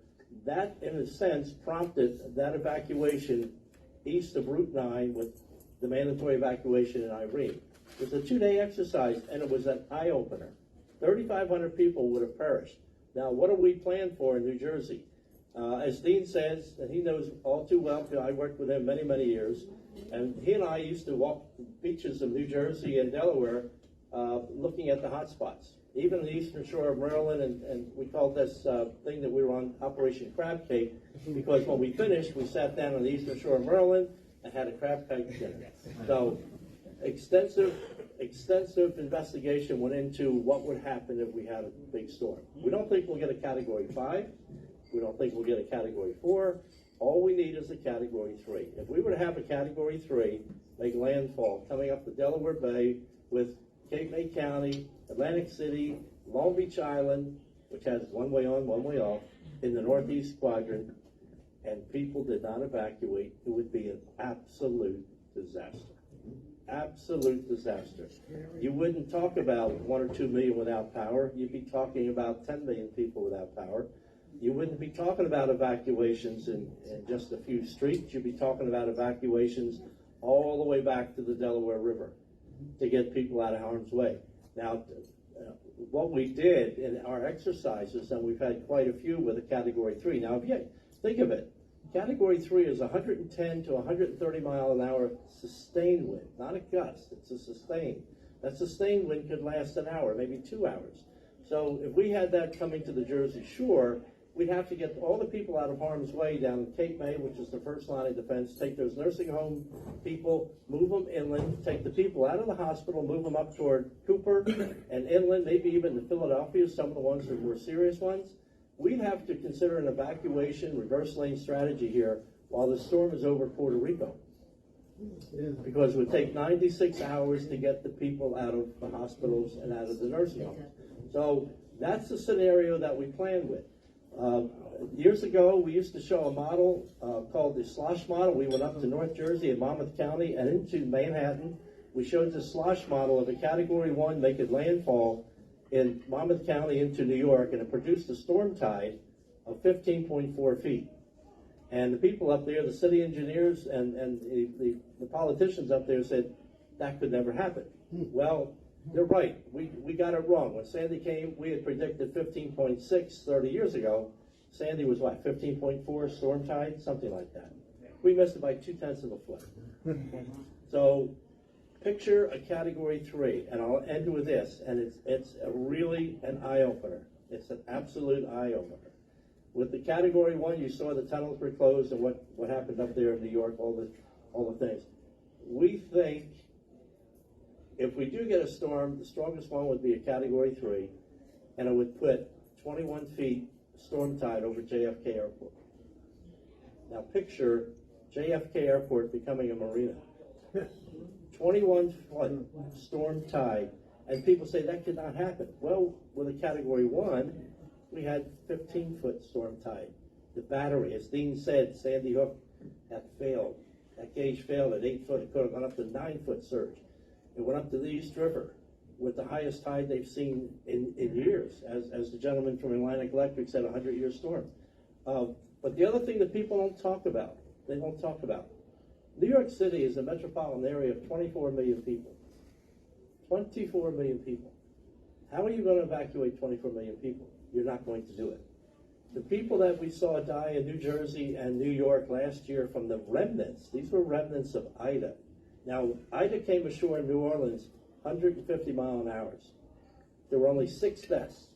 that in a sense prompted that evacuation east of Route 9 with the mandatory evacuation in Irene. It was a 2-day exercise, and it was an eye-opener. 3,500 people would have perished. Now, what do we plan for in New Jersey? As Dean says, and he knows all too well, because I worked with him many, many years, and he and I used to walk the beaches of New Jersey and Delaware looking at the hot spots. Even the eastern shore of Maryland, and we called this thing that we were on Operation Crab Cake, because when we finished, we sat down on the eastern shore of Maryland and had a crab cake dinner. So extensive investigation went into what would happen if we had a big storm. We don't think we'll get a Category 5. We don't think we'll get a Category 4. All we need is a Category 3. If we were to have a Category 3 make landfall coming up the Delaware Bay with Cape May County, Atlantic City, Long Beach Island, which has one way on, one way off, in the northeast quadrant, and people did not evacuate, it would be an absolute disaster. Absolute disaster. You wouldn't talk about 1 or 2 million without power. You'd be talking about 10 million people without power. You wouldn't be talking about evacuations in just a few streets. You'd be talking about evacuations all the way back to the Delaware River to get people out of harm's way. Now, what we did in our exercises, and we've had quite a few with a Category 3. Now, if you think of it, Category 3 is 110 to 130 mile an hour sustained wind, not a gust, it's a sustained. That sustained wind could last an hour, maybe 2 hours. So if we had that coming to the Jersey Shore, we'd have to get all the people out of harm's way down in Cape May, which is the first line of defense, take those nursing home people, move them inland, take the people out of the hospital, move them up toward Cooper and inland, maybe even to Philadelphia, some of the ones that were serious ones. We'd have to consider an evacuation reverse lane strategy here while the storm is over Puerto Rico. Because it would take 96 hours to get the people out of the hospitals and out of the nursing homes. So that's the scenario that we planned with. Years ago, we used to show a model called the slosh model. We went up to North Jersey and Monmouth County and into Manhattan. We showed the slosh model of a Category 1 making landfall in Monmouth County into New York, and it produced a storm tide of 15.4 feet. And the people up there, the city engineers and the politicians up there said, that could never happen. Well, they're right. We got it wrong. When Sandy came, we had predicted 15.6 30 years ago. Sandy was what, 15.4 storm tide? Something like that. We missed it by 0.2 of a foot. So Picture a Category 3, and I'll end with this, and it's really an eye-opener. It's an absolute eye-opener. With the Category 1, you saw the tunnels were closed and what happened up there in New York, all the things. We think if we do get a storm, the strongest one would be a Category 3, and it would put 21 feet storm tide over JFK Airport. Now picture JFK Airport becoming a marina. 21-foot storm tide, and people say that could not happen. Well, with a Category 1, we had 15-foot storm tide. The battery, as Dean said, Sandy Hook had failed. That gauge failed at 8 foot. It could have gone up to 9-foot surge. It went up to the East River with the highest tide they've seen in years, as the gentleman from Atlantic Electric said, a 100-year storm. But the other thing that people don't talk about, New York City is a metropolitan area of 24 million people. 24 million people. How are you going to evacuate 24 million people? You're not going to do it. The people that we saw die in New Jersey and New York last year from the remnants, these were remnants of Ida. Now, Ida came ashore in New Orleans 150 mile an hour. There were only 6 deaths.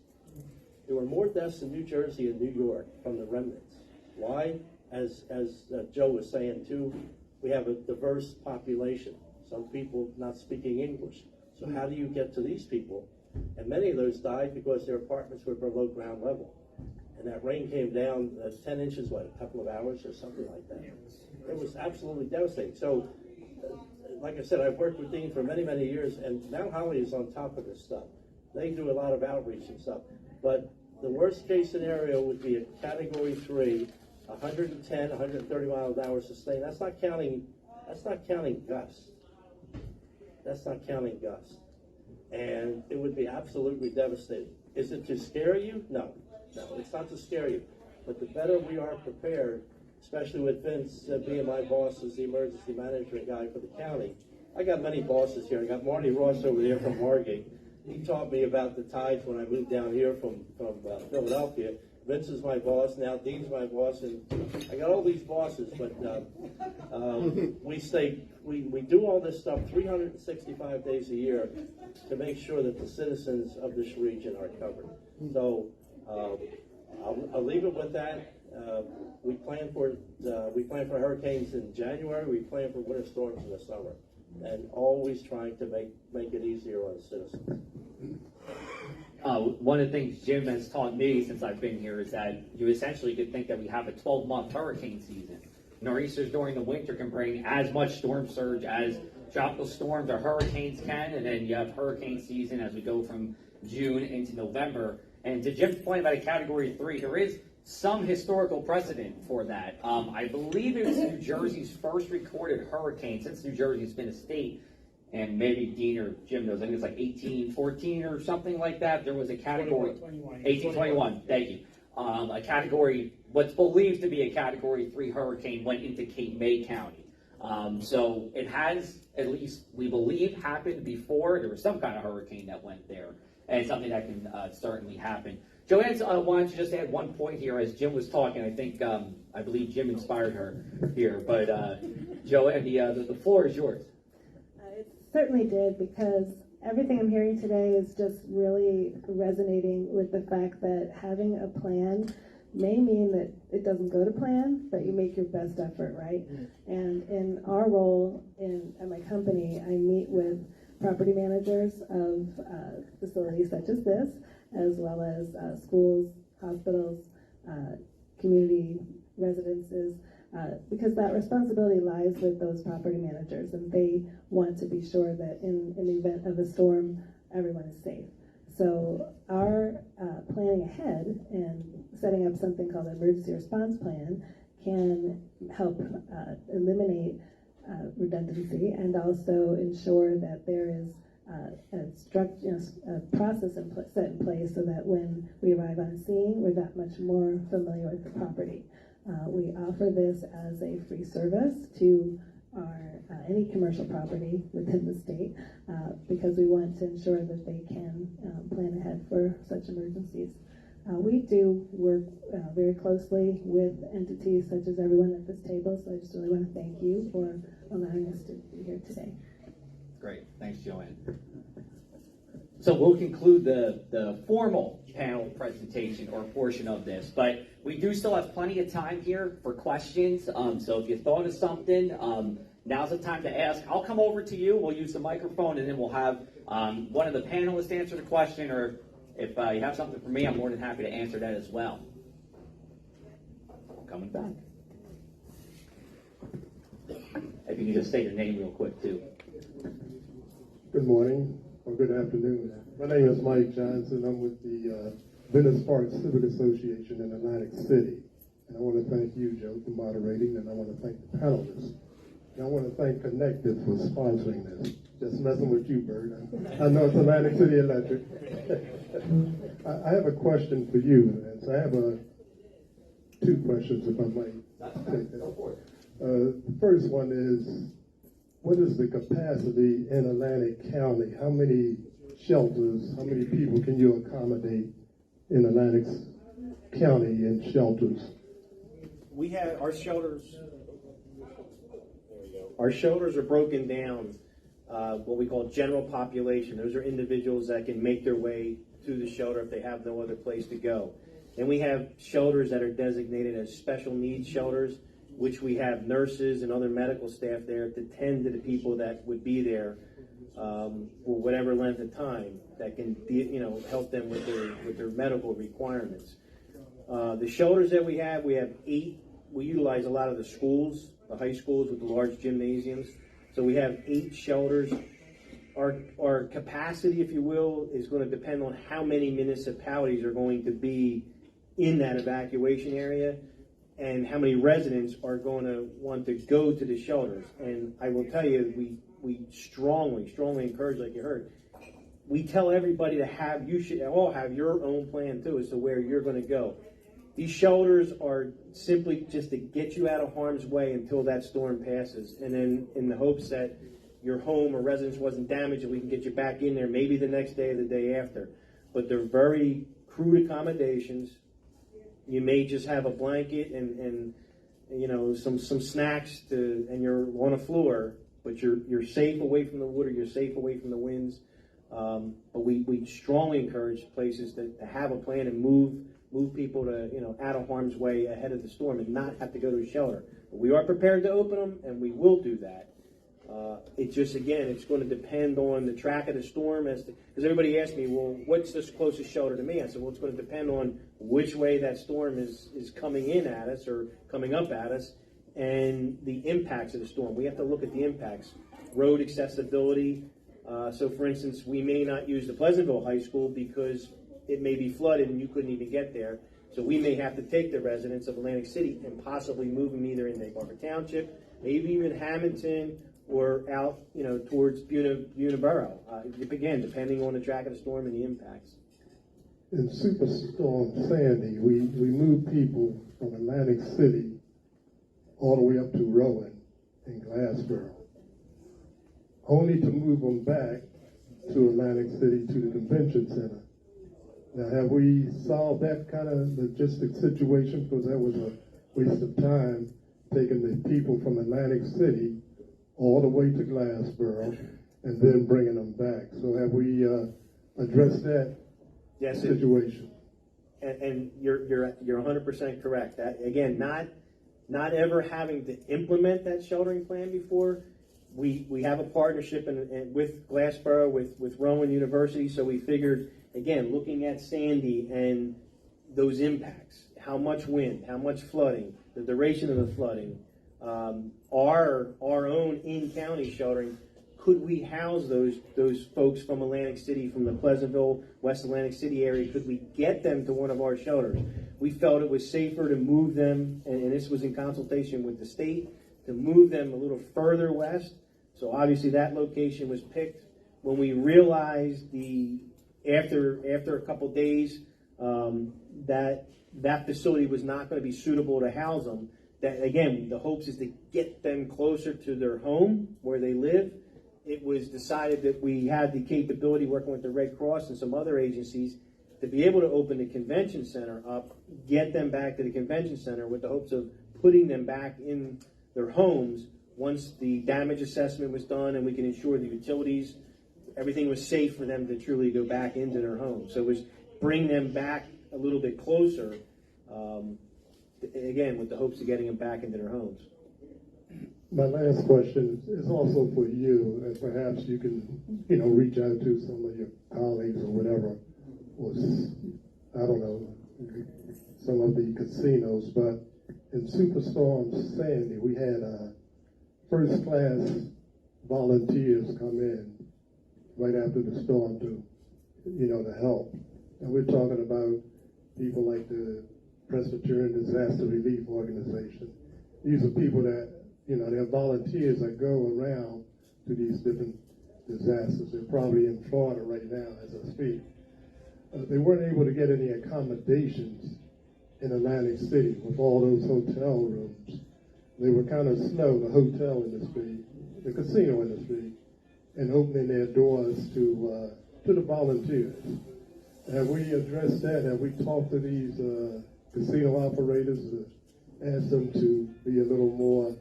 There were more deaths in New Jersey and New York from the remnants. Why? As Joe was saying too, we have a diverse population. Some people not speaking English. So how do you get to these people? And many of those died because their apartments were below ground level. And that rain came down 10 inches, a couple of hours or something like that. It was absolutely devastating. So, like I said, I've worked with Dean for many, many years, and Mount Holly is on top of this stuff. They do a lot of outreach and stuff. But the worst case scenario would be a Category 3, 110, 130 miles an hour sustained. That's not counting gusts. That's not counting gusts. And it would be absolutely devastating. Is it to scare you? No, it's not to scare you. But the better we are prepared, especially with Vince being my boss as the emergency management guy for the county. I got many bosses here. I got Marty Ross over there from Margate. He taught me about the tides when I moved down here from Philadelphia. Vince is my boss now. Dean's my boss, and I got all these bosses. But we do all this stuff 365 days a year to make sure that the citizens of this region are covered. So I'll leave it with that. We plan for hurricanes in January. We plan for winter storms in the summer, and always trying to make it easier on the citizens. One of the things Jim has taught me since I've been here is that you essentially could think that we have a 12-month hurricane season. Nor'easters during the winter can bring as much storm surge as tropical storms or hurricanes can, and then you have hurricane season as we go from June into November. And to Jim's point about a Category 3, there is some historical precedent for that. I believe it was New Jersey's first recorded hurricane since New Jersey's been a state. And maybe Dean or Jim knows, I think it's like 1814 or something like that. There was a category, 1821, thank you. A category, what's believed to be a Category 3 hurricane went into Cape May County. So it has, at least we believe, happened before. There was some kind of hurricane that went there. And it's something that can certainly happen. Joanne wanted to just add one point here as Jim was talking. I think, I believe Jim inspired her here. But Joanne, the floor is yours. It certainly did, because everything I'm hearing today is just really resonating with the fact that having a plan may mean that it doesn't go to plan, but you make your best effort, right? And in our role at my company, I meet with property managers of facilities such as this, as well as schools, hospitals, community residences, because that responsibility lies with those property managers, and they want to be sure that in the event of a storm, everyone is safe. So our planning ahead and setting up something called an emergency response plan can help eliminate redundancy and also ensure that there is a process set in place so that when we arrive on scene, we're that much more familiar with the property. We offer this as a free service to any commercial property within the state because we want to ensure that they can plan ahead for such emergencies. We do work very closely with entities such as everyone at this table, so I just really want to thank you for allowing us to be here today. Great, thanks, Joanne. So we'll conclude the formal panel presentation or portion of this, but we do still have plenty of time here for questions. So if you thought of something, now's the time to ask. I'll come over to you, we'll use the microphone, and then we'll have one of the panelists answer the question, or if you have something for me, I'm more than happy to answer that as well. Coming back. If you can just state your name real quick, too. Good morning, or good afternoon. My name is Mike Johnson. I'm with the Venice Park Civic Association in Atlantic City. And I want to thank you, Joe, for moderating, and I want to thank the panelists. And I want to thank Connected for sponsoring this. Just messing with you, Bert. I know it's Atlantic City Electric. I have a question for you. And so I have two questions, if I might take that. Go for it. The first one is, what is the capacity in Atlantic County? How many shelters, how many people can you accommodate in Atlantic County in shelters? We have our shelters. Our shelters are broken down, what we call general population. Those are individuals that can make their way to the shelter if they have no other place to go. And we have shelters that are designated as special needs shelters, which we have nurses and other medical staff there to tend to the people that would be there for whatever length of time that can, help them with their medical requirements. The shelters that we have 8. We utilize a lot of the schools, the high schools with the large gymnasiums. So we have 8 shelters. Our capacity, if you will, is going to depend on how many municipalities are going to be in that evacuation area and how many residents are going to want to go to the shelters. And I will tell you, we strongly encourage, like you heard, we tell everybody you should all have your own plan too as to where you're going to go. These shelters are simply just to get you out of harm's way until that storm passes, and then in the hopes that your home or residence wasn't damaged and we can get you back in there maybe the next day or the day after. But they're very crude accommodations. You may just have a blanket and some snacks and you're on a floor, but you're safe away from the water, you're safe away from the winds. But we strongly encourage places to have a plan and move people to out of harm's way ahead of the storm and not have to go to a shelter. But we are prepared to open them, and we will do that. It's just, again, it's going to depend on the track of the storm because everybody asks me, well, what's this closest shelter to me? I said, well, it's going to depend on which way that storm is coming in at us or coming up at us and the impacts of the storm. We have to look at the impacts. Road accessibility. So, for instance, we may not use the Pleasantville High School because it may be flooded and you couldn't even get there. So we may have to take the residents of Atlantic City and possibly move them either into Barker Township, maybe even Hamilton, or out, towards Buena Borough. Again, depending on the track of the storm and the impacts. In Superstorm Sandy, we moved people from Atlantic City all the way up to Rowan and Glassboro, only to move them back to Atlantic City to the convention center. Now, have we solved that kind of logistic situation? Because that was a waste of time taking the people from Atlantic City all the way to Glassboro and then bringing them back. So have we addressed that situation? And you're 100% correct. That, again, not ever having to implement that sheltering plan before. We have a partnership with Glassboro, with Rowan University, so we figured, again, looking at Sandy and those impacts, how much wind, how much flooding, the duration of the flooding, our own in-county sheltering, could we house those folks from Atlantic City, from the Pleasantville, West Atlantic City area, could we get them to one of our shelters? We felt it was safer to move them, and this was in consultation with the state, to move them a little further west. So obviously that location was picked. When we realized after a couple days that facility was not going to be suitable to house them, that again, the hopes is to get them closer to their home where they live. It was decided that we had the capability, working with the Red Cross and some other agencies, to be able to open the convention center up, get them back to the convention center with the hopes of putting them back in their homes once the damage assessment was done and we can ensure the utilities, everything was safe for them to truly go back into their homes. So it was bring them back a little bit closer, again, with the hopes of getting them back into their homes. My last question is also for you, and perhaps you can, reach out to some of your colleagues or whatever, I don't know, some of the casinos, but in Superstorm Sandy, we had first-class volunteers come in right after the storm to help. And we're talking about people like the Presbyterian Disaster Relief Organization. These are people that, they're volunteers that go around to these different disasters. They're probably in Florida right now as I speak. They weren't able to get any accommodations in Atlantic City with all those hotel rooms. They were kind of slow, the hotel industry, the casino industry, in opening their doors to the volunteers. Have we addressed that? Have we talked to these casino operators to ask them to be a little more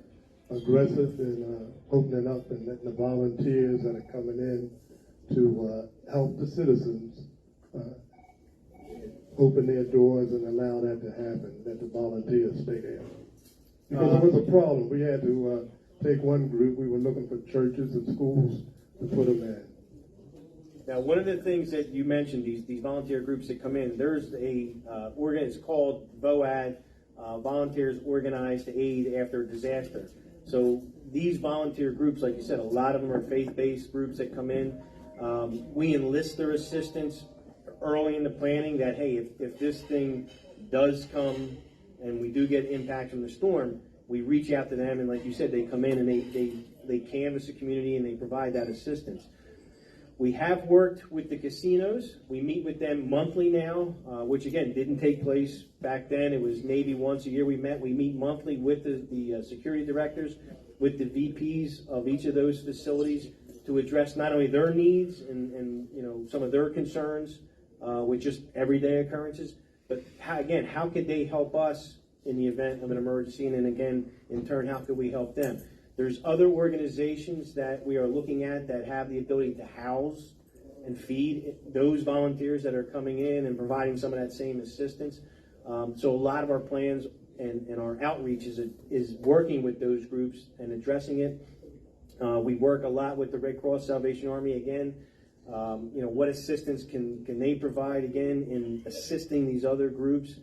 aggressive in opening up and letting the volunteers that are coming in to help the citizens open their doors and allow that to happen, let the volunteers stay there? Because it was a problem. We had to take one group. We were looking for churches and schools to put them in. Now, one of the things that you mentioned, these volunteer groups that come in, there's a it's called VOAD, Volunteers Organized to Aid After a Disaster. So these volunteer groups, like you said, a lot of them are faith-based groups that come in. We enlist their assistance early in the planning that, hey, if this thing does come and we do get impact from the storm, we reach out to them, and like you said, they come in and they canvass the community and they provide that assistance. We have worked with the casinos. We meet with them monthly now, which again didn't take place back then. It was maybe once a year we met. We meet monthly with the security directors, with the VPs of each of those facilities to address not only their needs and some of their concerns with just everyday occurrences, but how could they help us in the event of an emergency, and then again, in turn, how could we help them? There's other organizations that we are looking at that have the ability to house and feed those volunteers that are coming in and providing some of that same assistance. So a lot of our plans and our outreach is working with those groups and addressing it. We work a lot with the Red Cross Salvation Army again. What assistance can they provide again in assisting these other groups?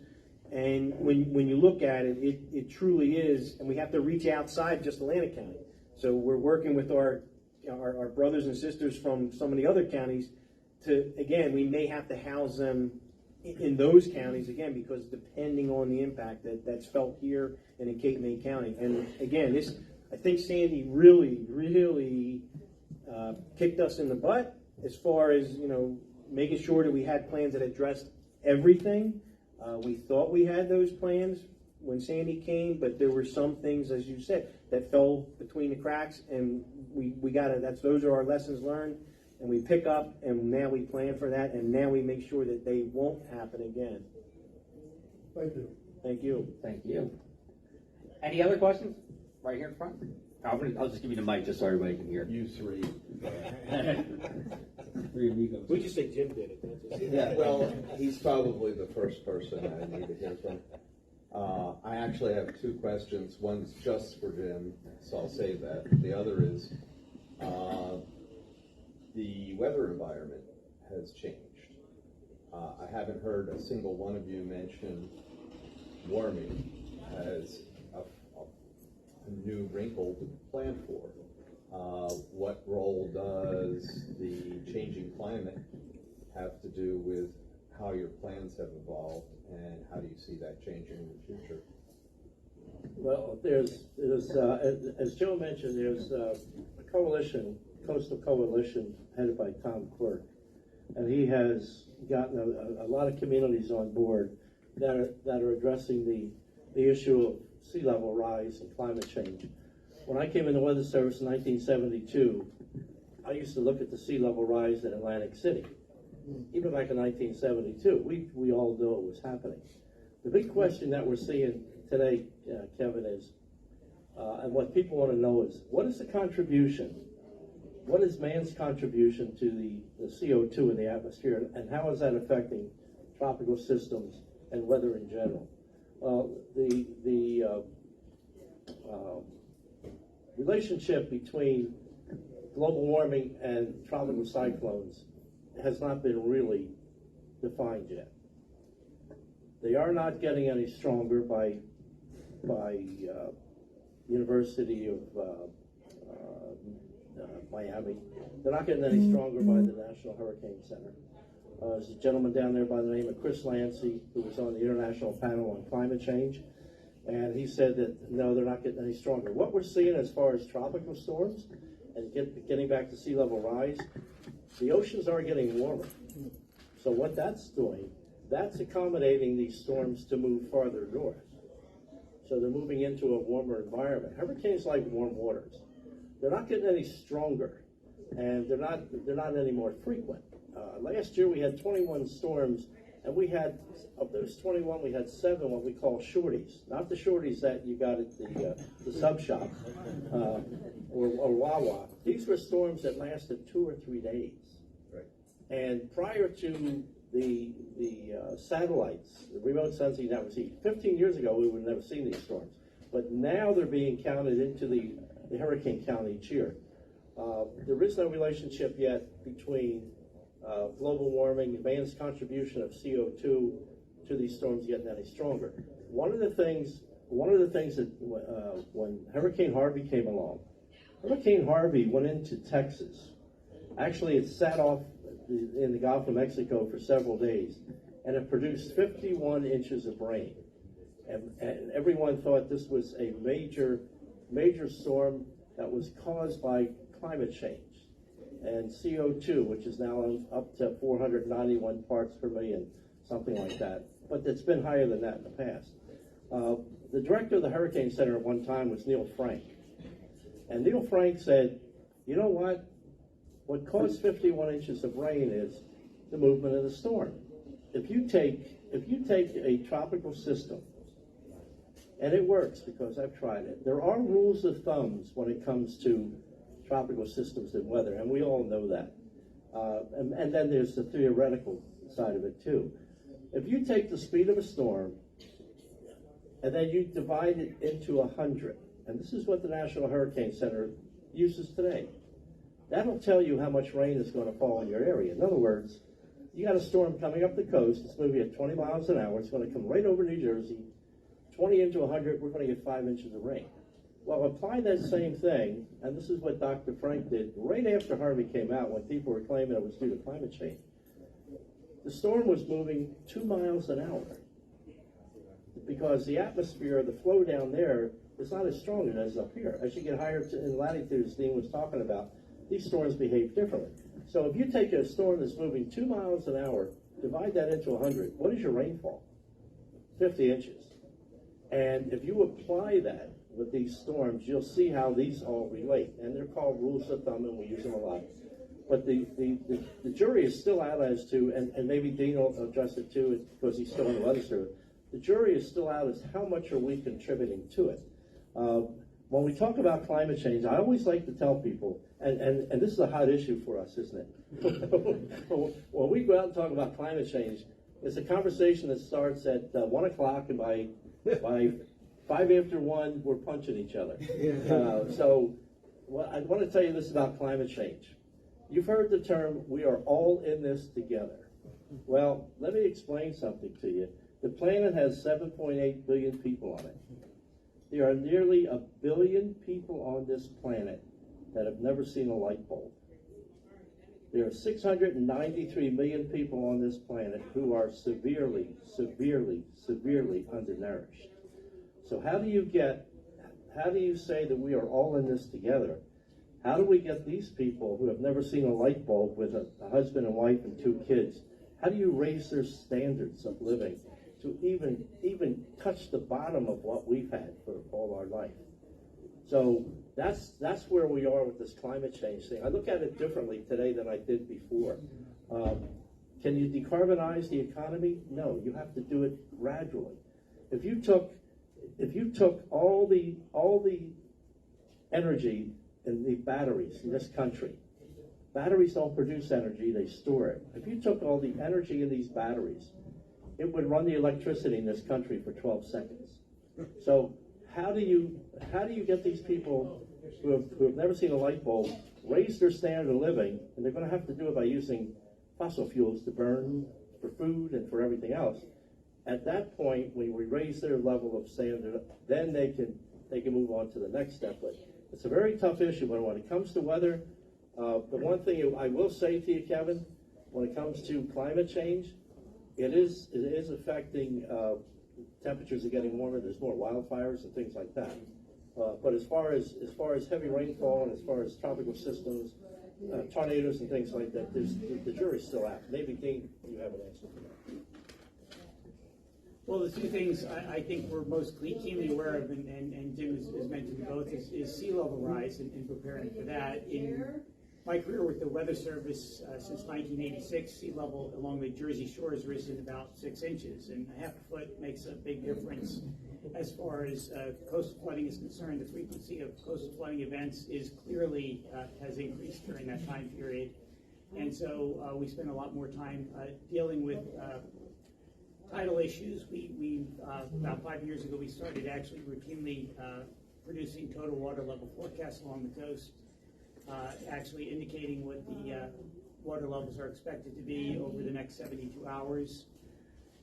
And when you look at it, it truly is, and we have to reach outside just Atlantic County. So we're working with our brothers and sisters from some of the other counties to, again, we may have to house them in those counties, again, because depending on the impact that's felt here and in Cape May County. And again, I think Sandy really, really kicked us in the butt as far as, making sure that we had plans that addressed everything. We thought we had those plans when Sandy came, but there were some things, as you said, that fell between the cracks, and those are our lessons learned, and we pick up, and now we plan for that, and now we make sure that they won't happen again. Thank you. Thank you. Thank you. Any other questions? Right here in front. I'll just give you the mic just so everybody can hear. You three. Three amigos. We just say Jim did it. Yeah, well, he's probably the first person I need to hear from. I actually have two questions. One's just for Jim, so I'll save that. The other is, the weather environment has changed. I haven't heard a single one of you mention warming as a new wrinkle to plan for. What role does the changing climate have to do with how your plans have evolved, and how do you see that changing in the future? Well, there's as Joe mentioned, there's a coalition, coastal coalition headed by Tom Quirk, and he has gotten a lot of communities on board that are addressing the issue of sea level rise and climate change. When I came in the Weather Service in 1972, I used to look at the sea level rise in Atlantic City. Even back in 1972, we all knew it was happening. The big question that we're seeing today, Kevin, is And what people want to know is, what is the contribution? What is man's contribution to the CO2 in the atmosphere, and how is that affecting tropical systems and weather in general? The relationship between global warming and tropical cyclones has not been really defined yet. They are not getting any stronger by University of Miami. They're not getting any stronger by the National Hurricane Center. There's a gentleman down there by the name of Chris Lancy, who was on the International Panel on Climate Change, and he said that no, they're not getting any stronger. What we're seeing as far as tropical storms and getting back to sea level rise, the oceans are getting warmer. So what that's doing, that's accommodating these storms to move farther north. So they're moving into a warmer environment. Hurricanes like warm waters. They're not getting any stronger, and they're not any more frequent. Last year we had 21 storms, and we had, of those 21, we had 7 what we call shorties. Not the shorties that you got at the sub shop or Wawa. These were storms that lasted 2 or 3 days. Right. And prior to the satellites, the remote sensing networks, 15 years ago we would have never seen these storms. But now they're being counted into the hurricane count each year. There is no relationship yet between global warming, man's contribution of CO2 to these storms getting any stronger. One of the things that when Hurricane Harvey came along, Hurricane Harvey went into Texas. Actually, it sat off in the Gulf of Mexico for several days, and it produced 51 inches of rain. And everyone thought this was a major storm that was caused by climate change and CO2, which is now up to 491 parts per million, something like that. But it's been higher than that in the past. The director of the Hurricane Center at one time was Neil Frank. And Neil Frank said, you know what? What caused 51 inches of rain is the movement of the storm. If you take a tropical system, and it works because I've tried it, there are rules of thumbs when it comes to tropical systems and weather, and we all know that. And then there's the theoretical side of it too. If you take the speed of a storm and then you divide it into 100, and this is what the National Hurricane Center uses today, that'll tell you how much rain is going to fall in your area. In other words, you got a storm coming up the coast, it's moving at 20 miles an hour, it's going to come right over New Jersey, 20 into 100, we're going to get 5 inches of rain. Well, apply that same thing, and this is what Dr. Frank did right after Harvey came out when people were claiming it was due to climate change. The storm was moving 2 miles an hour because the atmosphere, the flow down there is not as strong as it is up here. As you get higher in latitudes, Dean was talking about, these storms behave differently. So if you take a storm that's moving 2 miles an hour, divide that into 100, what is your rainfall? 50 inches. And if you apply that with these storms, you'll see how these all relate. And they're called rules of thumb, and we use them a lot. But the jury is still out as to, and maybe Dean will address it too, because he's still in the legislature. The jury is still out as how much are we contributing to it. When we talk about climate change, I always like to tell people, and this is a hot issue for us, isn't it? When we go out and talk about climate change, it's a conversation that starts at 1 o'clock, and by 5 after 1, we're punching each other. So I want to tell you this about climate change. You've heard the term, we are all in this together. Well, let me explain something to you. The planet has 7.8 billion people on it. There are nearly 1 billion people on this planet that have never seen a light bulb. There are 693 million people on this planet who are severely, severely, severely undernourished. So how do you say that we are all in this together? How do we get these people who have never seen a light bulb with a husband and wife and 2 kids, how do you raise their standards of living to even touch the bottom of what we've had for all our life? So that's where we are with this climate change thing. I look at it differently today than I did before. Can you decarbonize the economy? No, you have to do it gradually. If you took all the energy in the batteries in this country. Batteries don't produce energy, they store it. If you took all the energy in these batteries, it would run the electricity in this country for 12 seconds. So how do you get these people who have never seen a light bulb raise their standard of living, and they're going to have to do it by using fossil fuels to burn for food and for everything else. At that point, when we raise their level of standard, then they can move on to the next step. But it's a very tough issue. But when it comes to weather, the one thing I will say to you, Kevin, when it comes to climate change, it is affecting. Temperatures are getting warmer. There's more wildfires and things like that. But as far as heavy rainfall and as far as tropical systems, tornadoes and things like that, the jury's still out. Maybe Dean, you have an answer for that. Well, the two things I think we're most keenly aware of, and Jim has mentioned both, is sea level rise and preparing for that. In my career with the Weather Service since 1986, sea level along the Jersey Shore has risen about 6 inches, and a half a foot makes a big difference. As far as coastal flooding is concerned, the frequency of coastal flooding events is clearly has increased during that time period. And so we spend a lot more time dealing with tidal issues. We about 5 years ago, we started actually routinely producing total water level forecasts along the coast, actually indicating what the water levels are expected to be over the next 72 hours.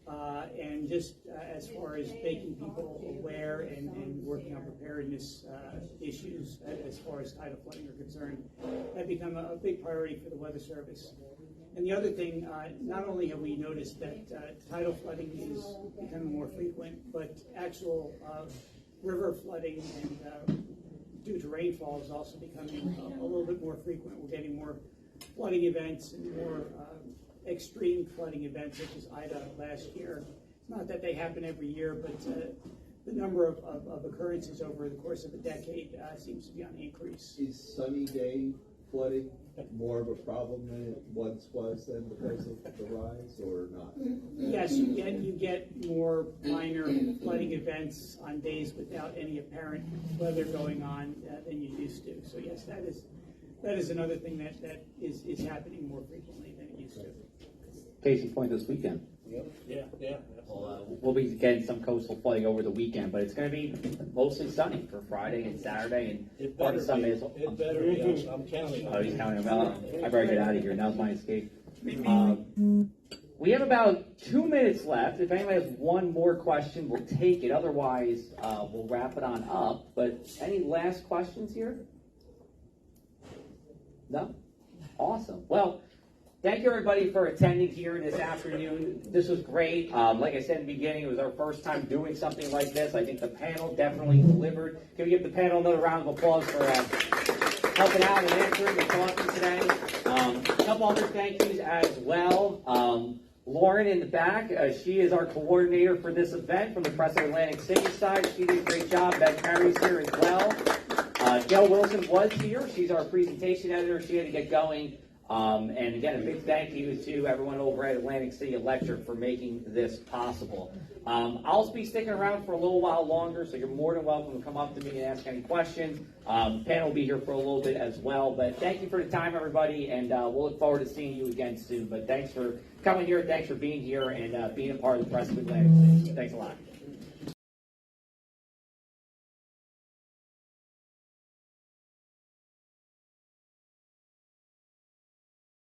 And just as far as making people aware and working on preparedness issues as far as tidal flooding are concerned, that become a big priority for the Weather Service. And the other thing, not only have we noticed that tidal flooding is becoming more frequent, but actual river flooding and due to rainfall is also becoming a little bit more frequent. We're getting more flooding events and more extreme flooding events, such as Ida last year. It's not that they happen every year, but the number of occurrences over the course of a decade seems to be on the increase. Is sunny day flooding more of a problem than it once was then because of the rise, or not? Yes, you get more minor flooding events on days without any apparent weather going on than you used to. So yes, that is another thing that is happening more frequently than it used to. Case in point this weekend. Yeah. We'll be getting some coastal flooding over the weekend, but it's going to be mostly sunny for Friday and Saturday and part of Sunday as well. It better be. I'm counting on it. Oh, he's counting them out. I better get out of here. Now's my escape. We have about 2 minutes left. If anyone has one more question, we'll take it. Otherwise, we'll wrap it on up. But any last questions here? No? Awesome. Well, thank you, everybody, for attending here this afternoon. This was great. Like I said in the beginning, it was our first time doing something like this. I think the panel definitely delivered. Can we give the panel another round of applause for helping out and answering and talking today? A couple other thank yous as well. Lauren in the back, she is our coordinator for this event from the Press of Atlantic City side. She did a great job. Beth Perry's here as well. Gail Wilson was here. She's our presentation editor. She had to get going. And again, a big thank you to everyone over at Atlantic City Electric for making this possible. I'll be sticking around for a little while longer, so you're more than welcome to come up to me and ask any questions. The panel will be here for a little bit as well. But thank you for the time, everybody, and we'll look forward to seeing you again soon. But thanks for coming here, thanks for being here, and being a part of the Press of Atlantic City. Thanks a lot.